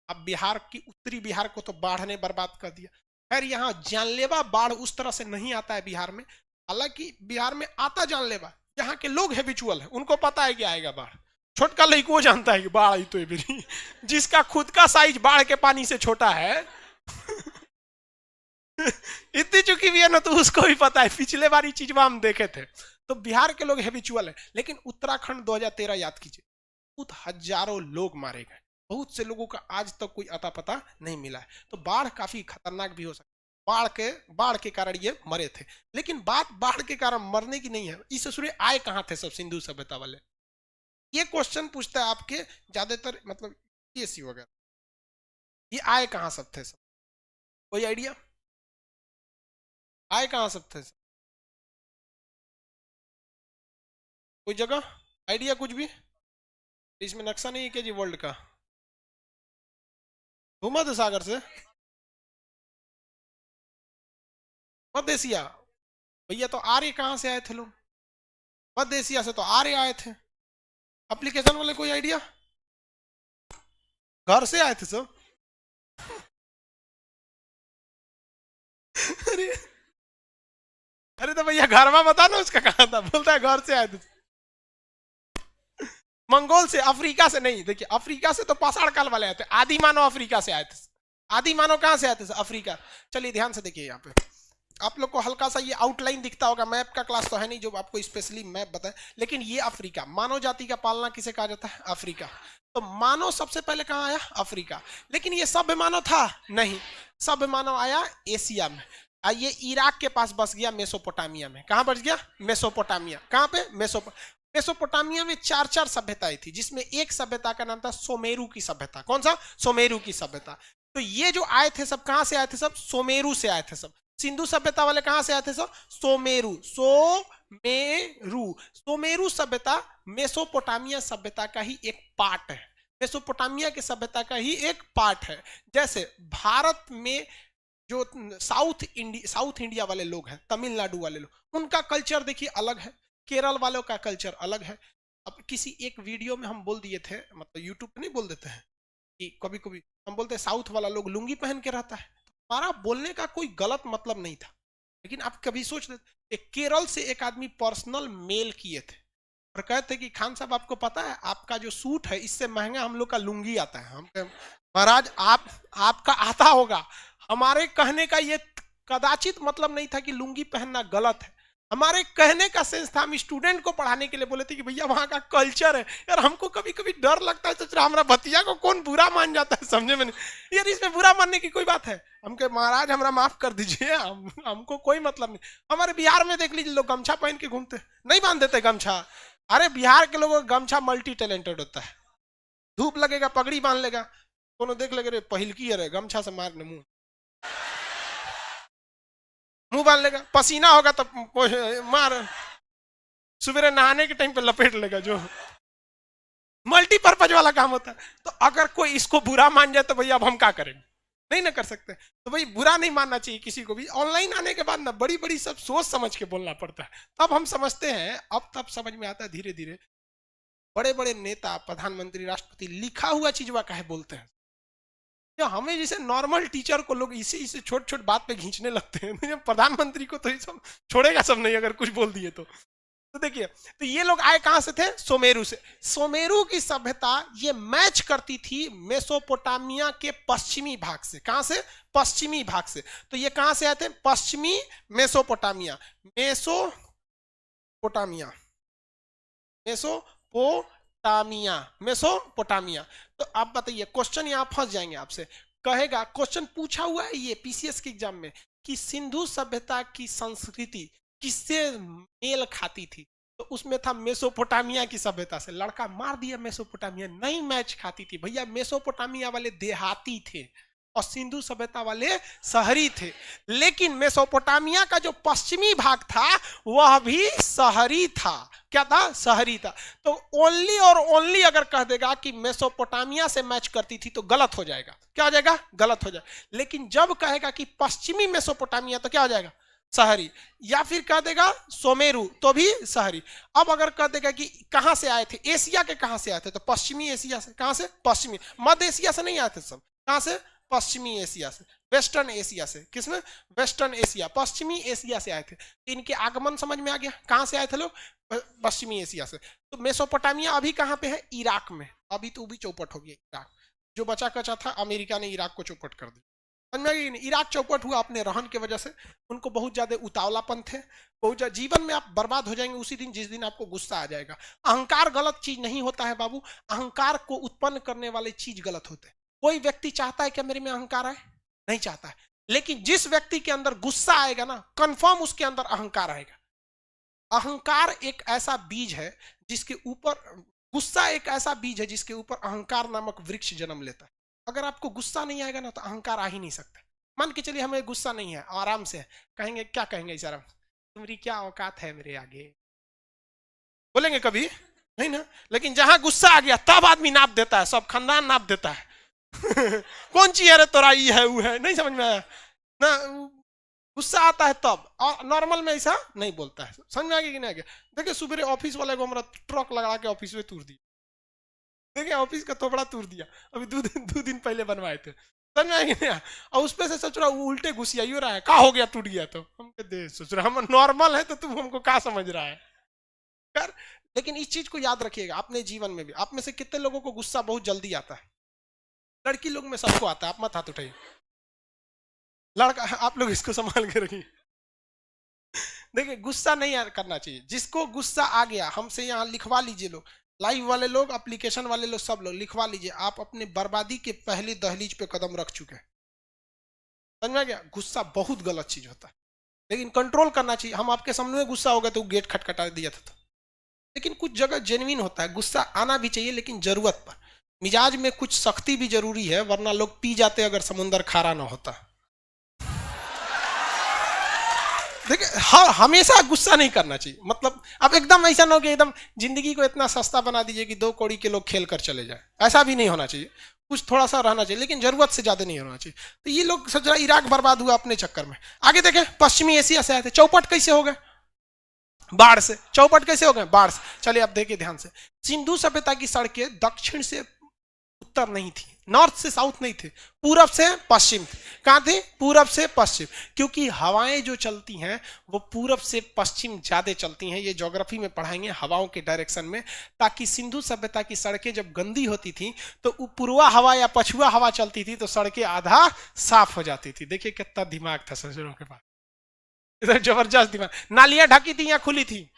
अब बिहार की उत्तरी बिहार को तो बाढ़ ने बर्बाद कर दिया। खैर यहाँ जानलेवा बाढ़ उस तरह से नहीं आता है बिहार में, हालांकि बिहार में आता जानलेवा, यहाँ के लोग हैबिचुअल है, उनको पता है कि आएगा बाढ़। छोटका लड़की वो जानता है कि बाढ़ आई तो मेरी। जिसका खुद का साइज बाढ़ के पानी से छोटा है, इतनी चुकी भी है ना, तो उसको भी पता है। पिछले बार चीज हम देखे थे। तो बिहार के लोग हैबिचुअल है। लेकिन उत्तराखंड 2013 याद कीजिए, बहुत हजारों लोग मारे गए, बहुत से लोगों का आज तक कोई अता पता नहीं मिला है। तो बाढ़ काफी खतरनाक भी हो सकता है। बाढ़ के कारण ये मरे थे। लेकिन बात बाढ़ के कारण मरने की नहीं है। इस ससुरे आए कहां थे सब सिंधु सभ्यता वाले? ये क्वेश्चन पूछता है आपके ज्यादातर, मतलब पीएससी वगैरह, ये आए कहां सब थे? सब कोई आइडिया? आए कहां सब थे? कोई जगह आइडिया कुछ भी? इसमें नक्शा नहीं है क्या जी वर्ल्ड का? भूमध्य सागर से, मध्य एशिया। भैया तो आर्य कहां से आए थे लोग? मध्य एशिया से तो आर्य आए थे। एप्लीकेशन वाले कोई आइडिया? घर से आए थे सब। अरे अरे तो भैया घर में बता ना, उसका कहा था, बोलता है घर से आए थे। मंगोल से, अफ्रीका से नहीं। देखिए अफ्रीका से तो पाषाण काल वाले आए थे, आदि मानव अफ्रीका से आए थे। आदि मानव कहां से आए थे? अफ्रीका। चलिए ध्यान से देखिए, यहाँ पे आप लोग को हल्का सा ये आउटलाइन दिखता होगा। मैप का क्लास तो है नहीं जो आपको स्पेशली मैप बताए, लेकिन ये अफ्रीका, मानव जाति का पालना किसे कहा जाता है? अफ्रीका। तो मानव सबसे पहले कहां आया? अफ्रीका। लेकिन ये सभ्य मानव था? नहीं, सभ्य मानव आया एशिया में। ये इराक के पास बस गया, मेसोपोटामिया में। कहां बस गया? मेसोपोटामिया। कहां पे? मेसोपोटामिया में चार सभ्यताएं थी, जिसमें एक सभ्यता का नाम था सोमेरु की सभ्यता। कौन सा? सोमेरु की सभ्यता। तो ये जो आए थे सब कहां से आए थे? सब सोमेरु से आए थे सब। सिंधु सभ्यता वाले कहां से आए थे? सब सोमेरु। सोमेरु सभ्यता मेसोपोटामिया सभ्यता का ही एक पार्ट है। मेसोपोटामिया की सभ्यता का ही एक पार्ट है। जैसे भारत में जो साउथ इंडिया वाले लोग हैं, तमिलनाडु वाले लोग, उनका कल्चर देखिए अलग है, केरल वालों का कल्चर अलग है। अब किसी एक वीडियो में हम बोल दिए थे, मतलब यूट्यूब पे नहीं बोल देते हैं कि कभी कभी हम बोलते हैं साउथ वाला लोग लुंगी पहन के रहता है, तो हमारा बोलने का कोई गलत मतलब नहीं था। लेकिन आप कभी सोच लेते, केरल से एक आदमी पर्सनल मेल किए थे और कहते कि खान साहब आपको पता है आपका जो सूट है इससे महंगा हम लोग का लुंगी आता है। हम महाराज आपका आता होगा, हमारे कहने का ये कदाचित मतलब नहीं था कि लुंगी पहनना गलत है। हमारे कहने का सेंस था, हम स्टूडेंट को पढ़ाने के लिए बोले थे कि भैया वहां का कल्चर है यार। हमको कभी कभी डर लगता है, सोच रहा हमारा भतीजा को कौन बुरा मान जाता है, समझे में नहीं यार, इसमें बुरा मानने की कोई बात है। हम कहे महाराज हमारा माफ कर दीजिए, हमको कोई मतलब नहीं। हमारे बिहार में देख लीजिए, लोग गमछा पहन के घूमते, नहीं बांध देते गमछा। अरे बिहार के लोगों का गमछा मल्टी टैलेंटेड होता है, धूप लगेगा पगड़ी बांध लेगा, कोनो देख लेगा रे पहिलकी है गमछा से मारने मुंह बांध लेगा, पसीना होगा तो मार, सवेरे नहाने के टाइम पे लपेट लेगा, जो मल्टीपर्पज वाला काम होता है। तो अगर कोई इसको बुरा मान जाए तो भैया अब हम क्या करेंगे, नहीं ना कर सकते। तो भाई बुरा नहीं मानना चाहिए किसी को भी। ऑनलाइन आने के बाद ना बड़ी बड़ी सब सोच समझ के बोलना पड़ता है, तब हम समझते हैं, अब तब समझ में आता है धीरे धीरे। बड़े बड़े नेता, प्रधानमंत्री, राष्ट्रपति लिखा हुआ चीज वह काहे बोलते हैं। हमें जैसे नॉर्मल टीचर को लोग इसे छोट छोट बात पे खींचने लगते हैं, प्रधानमंत्री को तो ये सब छोड़ेगा सब नहीं अगर कुछ बोल दिए तो देखिए, तो ये लोग आए कहां से थे, सुमेरु से। सुमेरु की सभ्यता ये मैच करती थी मेसोपोटामिया के पश्चिमी भाग से। कहां से, पश्चिमी भाग से। तो ये कहां से आए थे, पश्चिमी मेसोपोटामिया, मेसोपोटामिया, मेसोपोटामिया, मेसोपोटामिया। तो आप बताइए, क्वेश्चन यहां फंस जाएंगे आपसे, कहेगा क्वेश्चन पूछा हुआ है ये पीसीएस के एग्जाम में कि सिंधु सभ्यता की संस्कृति किससे मेल खाती थी, तो उसमें था मेसोपोटामिया की सभ्यता से। लड़का मार दिया, मेसोपोटामिया नहीं मैच खाती थी भैया, मेसोपोटामिया वाले देहाती थे और सिंधु सभ्यता वाले शहरी थे। लेकिन मेसोपोटामिया का जो पश्चिमी भाग था वह भी शहरी था। क्या था, शहरी था। तो ओनली और ओनली अगर कह देगा कि मेसोपोटामिया से मैच करती थी तो गलत हो जाएगा। क्या हो जाएगा, गलत हो जाएगा। लेकिन जब कहेगा कि पश्चिमी मेसोपोटामिया तो क्या हो जाएगा, शहरी। या फिर कह देगा सुमेरु तो भी शहरी। अब अगर कह देगा कि कहां से आए थे, एशिया के कहां से आए थे, तो पश्चिमी एशिया से। कहां से, पश्चिमी, मध्य एशिया से नहीं आए थे सब। कहां से, पश्चिमी एशिया से, वेस्टर्न एशिया से। किसमें, वेस्टर्न एशिया, पश्चिमी एशिया से आए थे। इनके आगमन समझ में आ गया, कहां से आए थे लोग, पश्चिमी एशिया से। तो मेसोपोटामिया अभी कहां पे है, इराक में। अभी तो भी चौपट हो गया इराक, जो बचा कचा था अमेरिका ने इराक को चौपट कर दिया। इराक चौपट हुआ अपने रहन की वजह से। उनको बहुत ज्यादा उतावलापन थे, बहुत जीवन में आप बर्बाद हो जाएंगे उसी दिन जिस दिन आपको गुस्सा आ जाएगा। अहंकार गलत चीज नहीं होता है बाबू, अहंकार को उत्पन्न करने वाले चीज गलत होते हैं। कोई व्यक्ति चाहता है कि मेरे में अहंकार आए, नहीं चाहता है। लेकिन जिस व्यक्ति के अंदर गुस्सा आएगा ना, कंफर्म उसके अंदर अहंकार आएगा। अहंकार एक ऐसा बीज है जिसके ऊपर, गुस्सा एक ऐसा बीज है जिसके ऊपर अहंकार नामक वृक्ष जन्म लेता है। अगर आपको गुस्सा नहीं आएगा ना तो अहंकार आ ही नहीं सकता। मान के चलिए हमें गुस्सा नहीं है, आराम से कहेंगे, क्या कहेंगे इस आराम, तुम्हारी क्या औकात है मेरे आगे, बोलेंगे कभी नहीं ना। लेकिन जहां गुस्सा आ गया तब आदमी नाप देता है, सब खानदान नाप देता है। कौन चीज है रे तोरा, ये है वो है, नहीं समझ में आया ना। गुस्सा आता है तब, और नॉर्मल में ऐसा नहीं बोलता है। समझ में आ गया कि नहीं आ गया। देखिए सुबह ऑफिस वाले को हमारा ट्रक लगा के ऑफिस में तूर दिया, देखिए ऑफिस का थोपड़ा तूर दिया, अभी दो दिन पहले बनवाए थे। समझ में आ गया। और उस पे से सोच रहा उल्टे घुसिया ही रहा है, क्या हो गया, टूट गया। तो हम सोच रहे हम नॉर्मल है तो तुम हमको क्या समझ रहा है कर। लेकिन इस चीज को याद रखिएगा अपने जीवन में भी। आप में से कितने लोगों को गुस्सा बहुत जल्दी आता है, लड़की लोग में सबको आता है, आप मत हाथ उठाइए। लड़का आप लोग इसको संभाल के रखिए। देखिए गुस्सा नहीं करना चाहिए। जिसको गुस्सा आ गया हमसे यहाँ लिखवा लीजिए, लोग लाइव वाले लोग, एप्लीकेशन वाले लोग, सब लोग लिखवा लीजिए, आप अपने बर्बादी के पहली दहलीज पे कदम रख चुके हैं। समझ में गया। गुस्सा बहुत गलत चीज होता है, लेकिन कंट्रोल करना चाहिए। हम आपके सामने में गुस्सा हो गया तो गेट खटखटा दिया था, लेकिन कुछ जगह जेन्युइन होता है। गुस्सा आना भी चाहिए लेकिन जरूरत पर। मिजाज में कुछ सख्ती भी जरूरी है, वरना लोग पी जाते अगर समुद्र खारा ना होता। देखिए हमेशा गुस्सा नहीं करना चाहिए। मतलब अब एकदम ऐसा ना हो कि एकदम जिंदगी को इतना सस्ता बना दीजिए कि 2 कौड़ी के लोग खेल कर चले जाए, ऐसा भी नहीं होना चाहिए। कुछ थोड़ा सा रहना चाहिए, लेकिन जरूरत से ज्यादा नहीं होना चाहिए। तो ये लोग सोच रहा इराक बर्बाद हुआ अपने चक्कर में। आगे देखें, पश्चिमी एशिया से आए थे। चौपट कैसे हो गए, बाढ़ से। चौपट कैसे हो गए, बाढ़ से। चलिए अब देखिए ध्यान से, सिंधु सभ्यता की सड़कें दक्षिण से उत्तर नहीं थी, नॉर्थ से साउथ नहीं थे, पूरब से पश्चिम थे। कहां थे, पूरब से पश्चिम। क्योंकि हवाएं जो चलती हैं वो पूरब से पश्चिम ज्यादा चलती हैं। ये ज्योग्राफी में पढ़ाएंगे हवाओं के डायरेक्शन में। ताकि सिंधु सभ्यता की सड़कें जब गंदी होती थी तो पूर्वा हवा या पछुआ हवा चलती थी तो सड़कें आधा साफ हो जाती थी। देखिए कितना दिमाग था ससुरों के पास। इधर जबरदस्त दिमाग। नालियां ढकी थी या खुली थी?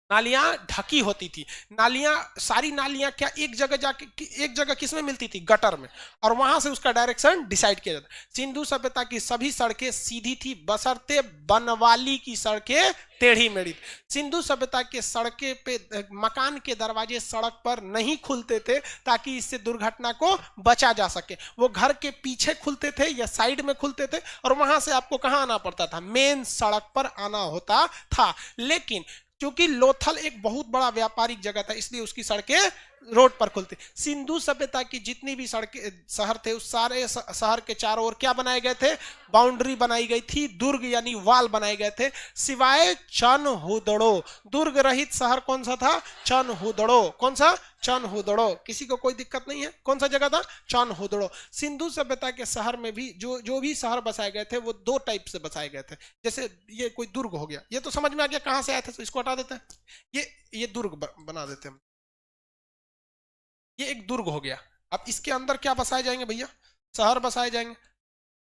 नालियां ढकी होती थी। नालियां, सारी नालियां क्या एक जगह जाके, एक जगह किसमें मिलती थी? गटर में, और वहां से उसका डायरेक्शन डिसाइड किया जाता। सिंधु सभ्यता की सभी सड़कें सीधी थी बशर्ते बनवाली की सड़कें टेढ़ी मेढ़ी। सिंधु सभ्यता के सड़कें पे मकान के दरवाजे सड़क पर नहीं खुलते थे ताकि इससे दुर्घटना को बचा जा सके। वो घर के पीछे खुलते थे या साइड में खुलते थे, और वहां से आपको कहां आना पड़ता था? मेन सड़क पर आना होता था। लेकिन क्योंकि लोथल एक बहुत बड़ा व्यापारिक जगह था, इसलिए उसकी सड़कें रोड पर खुलती। सिंधु सभ्यता की जितनी भी सड़कें, शहर थे, उस सारे शहर के चारों ओर क्या बनाए गए थे? बाउंड्री बनाई गई थी, दुर्ग यानी वाल बनाए गए थे, सिवाय चनहुदड़ो। दुर्ग रहित शहर कौन सा था? चनहुदड़ो। कौन सा? चनहुदड़ो। किसी को कोई दिक्कत नहीं है? कौन सा जगह था? चनहुदड़ो। सिंधु सभ्यता के शहर में भी जो भी शहर बसाए गए थे वो दो टाइप से बसाए गए थे। जैसे ये कोई दुर्ग हो गया, ये तो समझ में आ गया कहां से आए थे, तो इसको हटा देते हैं। ये दुर्ग बना देते हैं। ये एक दुर्ग हो गया। अब इसके अंदर क्या बसाए जाएंगे भैया? शहर बसाए जाएंगे,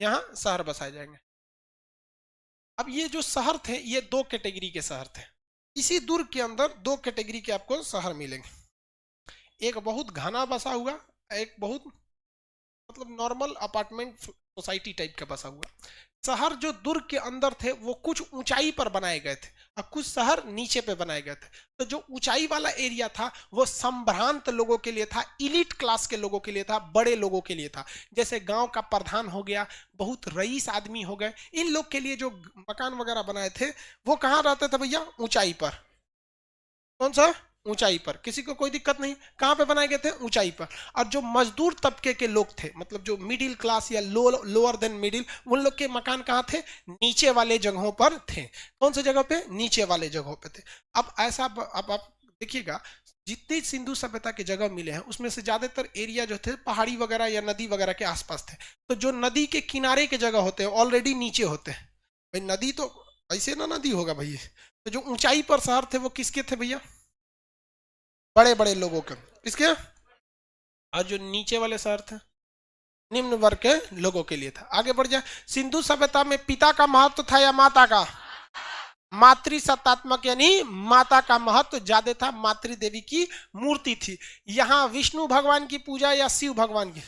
यहां शहर बसाए जाएंगे। अब ये जो शहर थे ये दो कैटेगरी के शहर थे। इसी दुर्ग के अंदर दो कैटेगरी के आपको शहर मिलेंगे। एक बहुत घना बसा हुआ, एक बहुत मतलब नॉर्मल अपार्टमेंट सोसाइटी टाइप का बसा हुआ। शहर जो दुर्ग के अंदर थे वो कुछ ऊंचाई पर बनाए गए थे और कुछ शहर नीचे पे बनाए गए थे। तो जो ऊंचाई वाला एरिया था वो संभ्रांत लोगों के लिए था, इलीट क्लास के लोगों के लिए था, बड़े लोगों के लिए था। जैसे गांव का प्रधान हो गया, बहुत रईस आदमी हो गए, इन लोग के लिए जो मकान वगैरह बनाए थे वो कहाँ रहते थे भैया? ऊंचाई पर। कौन सा? ऊंचाई पर। किसी को कोई दिक्कत नहीं। कहां पे बनाए गए थे? ऊंचाई पर। और जो मजदूर तबके के लोग थे, मतलब जो मिडिल क्लास या लोअर देन मिडिल, उन लोग के मकान कहां थे? नीचे वाले जगहों पर थे। कौन सी जगह पे? नीचे वाले जगहों पे थे। अब ऐसा, अब आप देखिएगा जितनी सिंधु सभ्यता के जगह मिले हैं उसमें से ज्यादातर एरिया जो थे पहाड़ी वगैरह या नदी वगैरह के आसपास थे। तो जो नदी के किनारे के जगह होते हैं ऑलरेडी नीचे होते हैं। भाई नदी तो ऐसे ना नदी होगा भैया। तो जो ऊंचाई पर शहर थे वो किसके थे भैया? बड़े बड़े लोगों के। इसके और जो नीचे वाले शहर थे निम्न वर्ग के लोगों के लिए था। आगे बढ़ जाए। सिंधु सभ्यता में पिता का महत्व था या माता का? मातृ सत्तात्मक यानी माता का महत्व ज्यादा था। मातृ देवी की मूर्ति थी। यहाँ विष्णु भगवान की पूजा या शिव भगवान की?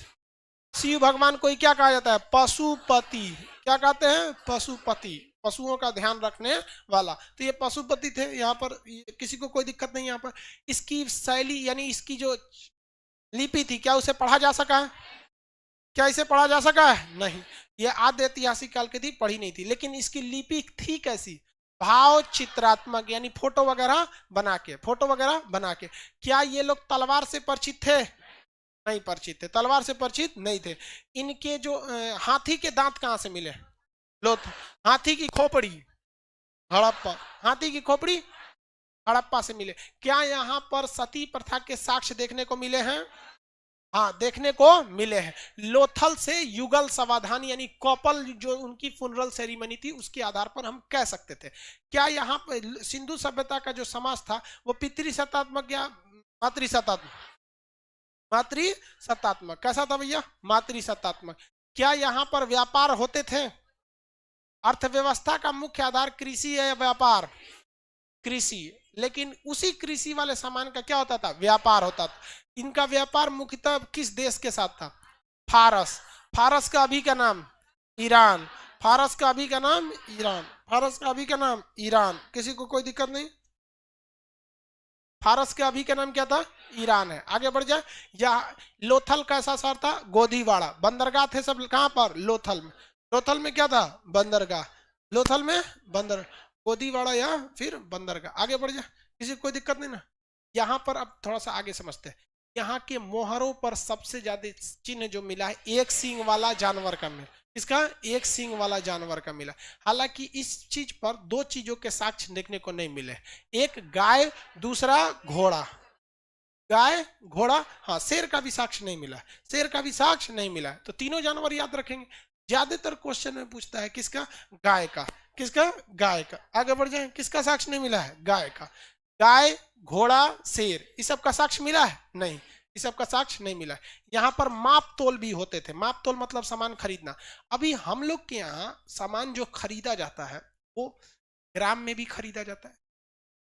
शिव भगवान को क्या कहा जाता है? पशुपति। क्या कहते हैं? पशुपति, पशुओं का ध्यान रखने वाला। तो ये पशुपति थे। यहाँ पर किसी को कोई दिक्कत नहीं। यहाँ पर इसकी शैली यानी इसकी जो लिपि थी क्या उसे पढ़ा जा सका है? क्या इसे पढ़ा जा सका है? नहीं। ये आद्य ऐतिहासिक काल की थी, पढ़ी नहीं थी। लेकिन इसकी लिपि थी कैसी? भाव चित्रात्मक यानी फोटो वगैरह बना के, फोटो वगैरह बना के। क्या ये लोग तलवार से परिचित थे? नहीं परिचित थे। तलवार से परिचित नहीं थे। इनके जो हाथी के दांत कहां से मिले? हाथी की खोपड़ी हड़प्पा, हाथी की खोपड़ी हड़प्पा से मिले। क्या यहाँ पर सती प्रथा के साक्ष्य देखने को मिले हैं? हाँ देखने को मिले हैं। लोथल से युगल समाधान यानी कपल जो उनकी फुनरल सेरेमनी थी उसके आधार पर हम कह सकते थे। क्या यहाँ पर सिंधु सभ्यता का जो समाज था वो पितृसत्तात्मक या मातृसत्तात्मक? मातृसत्तात्मक। कैसा था भैया? मातृसत्तात्मक। क्या यहाँ पर व्यापार होते थे? अर्थव्यवस्था का मुख्य आधार कृषि है या व्यापार? कृषि। लेकिन उसी कृषि वाले सामान का क्या होता था? व्यापार होता था। इनका व्यापार मुख्यतः किस देश के साथ था? फारस। फारस का अभी का नाम ईरान। फारस का अभी का नाम ईरान। फारस का अभी का नाम ईरान। किसी को कोई दिक्कत नहीं? फारस का अभी का नाम क्या था? ईरान है। आगे बढ़ जाए। या लोथल कैसा शहर था? गोदीवाड़ा। बंदरगाह थे सब कहां पर? लोथल में। लोथल में क्या था? बंदरगाह। लोथल में बंदर, गोदीवाड़ा या फिर बंदरगाह। आगे बढ़ जाए। किसी को कोई दिक्कत नहीं ना? यहाँ पर अब थोड़ा सा आगे समझते हैं। यहाँ के मोहरों पर सबसे ज्यादा चिन्ह जो मिला है एक सींग वाला जानवर का मिला। इसका एक सींग वाला जानवर का मिला। हालांकि इस चीज पर दो चीजों के साक्ष्य देखने को नहीं मिले। एक गाय, दूसरा घोड़ा। गाय घोड़ा, हाँ शेर का भी साक्ष्य नहीं मिला। शेर का भी साक्ष्य नहीं मिला। तो तीनों जानवर याद रखेंगे। ज्यादातर क्वेश्चन में पूछता है किसका? गाय का। किसका? गाय का। आगे बढ़ जाए। किसका साक्ष्य नहीं मिला है? गाय का। गाय, घोड़ा, शेर, इस सब का साक्ष्य मिला है? नहीं, इस सब का साक्ष्य नहीं मिला है। यहाँ पर माप तोल भी होते थे। माप तोल मतलब सामान खरीदना। अभी हम लोग के यहाँ सामान जो खरीदा जाता है वो ग्राम में भी खरीदा जाता है,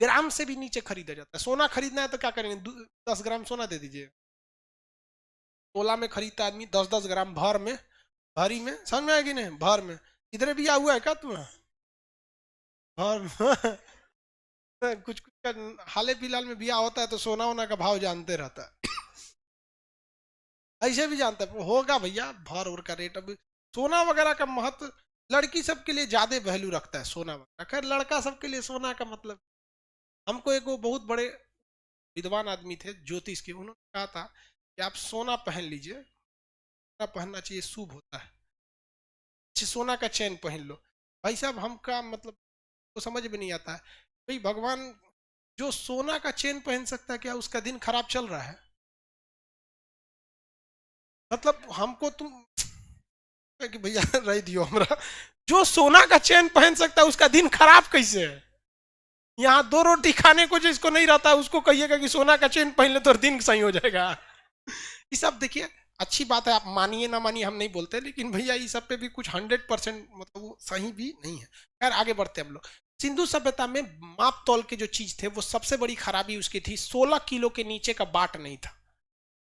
ग्राम से भी नीचे खरीदा जाता है। सोना खरीदना है तो क्या करेंगे, 10 ग्राम सोना दे दीजिए। तोला में खरीदता आदमी 10-10 ग्राम भर में, भरी में, समझ में आएगी नहीं, भर में। इधर भी हुआ है क्या तुम्हें, भर में? कुछ कुछ का हाल फिलहाल में बिया होता है तो सोना वोना का भाव जानते रहता है। ऐसे भी जानता है होगा भैया, भर और का रेट। अब सोना वगैरह का महत्व लड़की सबके लिए ज्यादा वैल्यू रखता है सोना वगैरह, खैर लड़का सबके लिए सोना का मतलब। हमको एक वो बहुत बड़े विद्वान आदमी थे ज्योतिष के, उन्होंने कहा था कि आप सोना पहन लीजिए, सोना पहनना चाहिए, शुभ होता है, सोना का चैन पहन लो। भाई साहब हमका मतलब तो समझ में नहीं आता है, भाई भगवान जो सोना का चेन पहन सकता है, क्या उसका दिन खराब चल रहा है? मतलब हमको तुम कि भैया रह दियो हमरा, जो सोना का चेन पहन सकता है उसका दिन खराब कैसे है? यहाँ 2 रोटी खाने को जिसको नहीं रहता उसको कहिएगा कि सोना का चेन पहन ले तो दिन सही हो जाएगा। ये सब देखिए अच्छी बात है, आप मानिए ना मानिए हम नहीं बोलते, लेकिन भैया ये सब पे भी कुछ 100% मतलब वो सही भी नहीं है। खैर आगे बढ़ते हम लोग। सिंधु सभ्यता में माप तौल के जो चीज थे वो सबसे बड़ी खराबी उसकी थी, 16 किलो के नीचे का बाट नहीं था।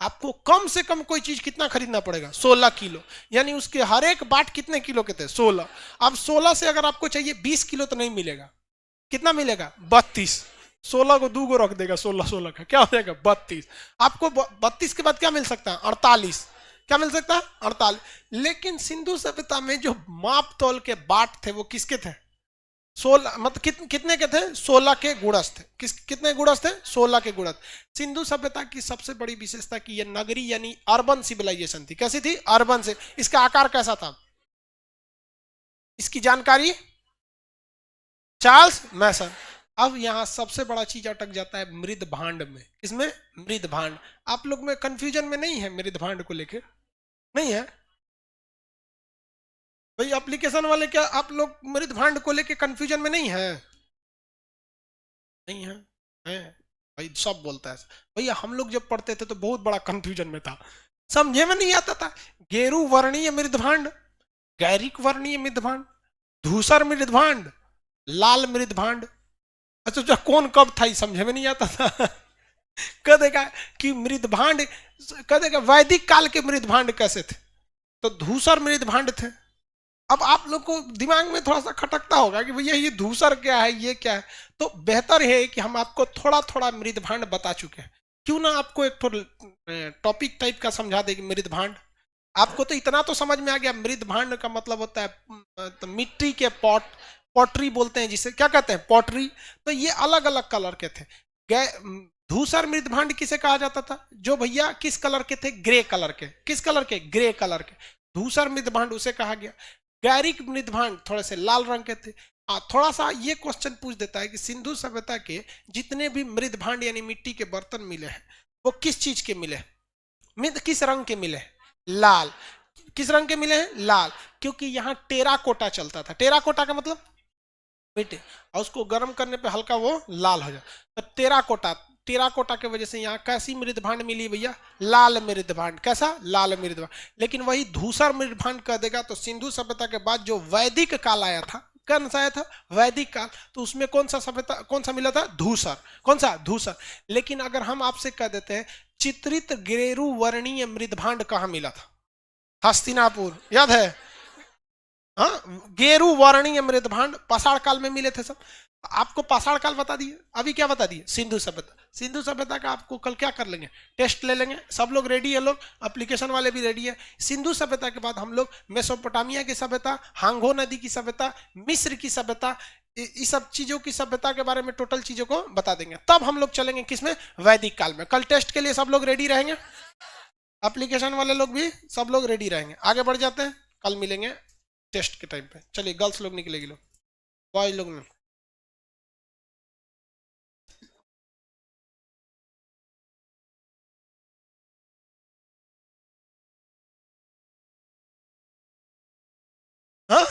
आपको कम से कम कोई चीज कितना खरीदना पड़ेगा, 16 किलो, यानी उसके हर एक बाट कितने किलो के थे, 16। अब 16 से अगर आपको चाहिए 20 किलो तो नहीं मिलेगा, कितना मिलेगा, 32। 16 को 2 को रख देगा, 16-16 का क्या हो जाएगा, 32। आपको 32 के बाद क्या मिल सकता है, 48। क्या मिल सकता है, 48। लेकिन सिंधु सभ्यता में जो माप तौल के बाट थे वो किसके थे, 16, मतलब कितने के थे, 16 के गुणज थे। कितने गुणज थे, 16 के गुणज। सिंधु सभ्यता की सबसे बड़ी विशेषता की ये नगरी यानी अर्बन सिविलाइजेशन थी। कैसी थी, अर्बन से। इसका आकार कैसा था, इसकी जानकारी चार्ल्स मैसन। अब यहां सबसे बड़ा चीज अटक जाता है मृद भांड में। इसमें मृद भांड, आप लोग में कंफ्यूजन में नहीं है मृद भांड को लेके, नहीं है भाई एप्लीकेशन वाले, क्या आप लोग मृद भांड को लेके कंफ्यूजन में नहीं है, नहीं है, है भाई सब बोलता है भैया। हम लोग जब पढ़ते थे तो बहुत बड़ा कंफ्यूजन में था, समझे में नहीं आता था। गेरू वर्णीय मृदभांड, गैरिक वर्णीय मृदभांड, धूसर मृदभांड, लाल मृदभांड। अच्छा अच्छा कौन कब था ये समझे में नहीं आता था। कह देगा कि मृदभांड, कह देगा वैदिक काल के मृदभांड कैसे थे, तो धूसर मृदभांड थे। अब आप लोग को दिमाग में थोड़ा सा खटकता होगा कि भैया ये धूसर क्या है, ये क्या है। तो बेहतर है कि हम आपको थोड़ा थोड़ा मृदभांड बता चुके हैं, क्यों ना आपको एक टॉपिक टाइप का समझा देगी मृदभांड। आपको तो इतना तो समझ में आ गया, मृदभांड का मतलब होता है तो मिट्टी के पॉट, पॉटरी बोलते हैं जिसे, क्या कहते हैं, पॉटरी। तो ये अलग अलग कलर के थे। धूसर मृदभांड किसे कहा जाता था, जो भैया किस कलर के थे, ग्रे कलर के। किस कलर के, ग्रे कलर के। धूसर मृदभांड उसे कहा गया। गैरिक मृदभांड थोड़े से लाल रंग के थे। थोड़ा सा ये क्वेश्चन पूछ देता है कि सिंधु सभ्यता के जितने भी मृदभांड यानी मिट्टी के बर्तन मिले हैं वो किस चीज के मिले, मृद किस रंग के मिले, लाल। किस रंग के मिले हैं, लाल, क्योंकि यहाँ टेराकोटा चलता था। टेराकोटा का मतलब मिट्टी, और उसको गर्म करने पे हल्का वो लाल हो जाए, तो टेराकोटा। टेराकोटा के वजह से यहाँ कैसी मृदभांड मिली भैया, लाल मृदभांड। कैसा, लाल मृदभांड। लेकिन वही धूसर मृदभांड कह देगा तो सिंधु सभ्यता के बाद जो वैदिक काल आया था, कौन सा आया था, वैदिक काल, तो उसमें कौन सा सभ्यता, कौन सा मिला था, धूसर। कौन सा, धूसर। लेकिन अगर हम आपसे कह देते हैं चित्रित गेरू वर्णीय मृदभांड कहाँ मिला था, हस्तिनापुर, याद है, हाँ, गेरू वर्णीय मृदभांड पाषाण काल में मिले थे सब। आपको पाषाण काल बता दिए, अभी क्या बता दिए, सिंधु सभ्यता। सिंधु सभ्यता का आपको कल क्या कर लेंगे, टेस्ट ले लेंगे। सब लोग रेडी है, लोग एप्लीकेशन वाले भी रेडी है। सिंधु सभ्यता के बाद हम लोग मेसोपोटामिया की सभ्यता, हांगो नदी की सभ्यता, मिस्र की सभ्यता, इस सब चीजों की सभ्यता के बारे में टोटल चीजों को बता देंगे। तब हम लोग चलेंगे किसमें, वैदिक काल में। कल टेस्ट के लिए सब लोग रेडी रहेंगे, एप्लीकेशन वाले लोग भी सब लोग रेडी रहेंगे। आगे बढ़ जाते हैं, कल मिलेंगे टेस्ट के टाइम पे। चलिए गर्ल्स लोग निकलेगी, लोग बॉयज लोग में। हाँ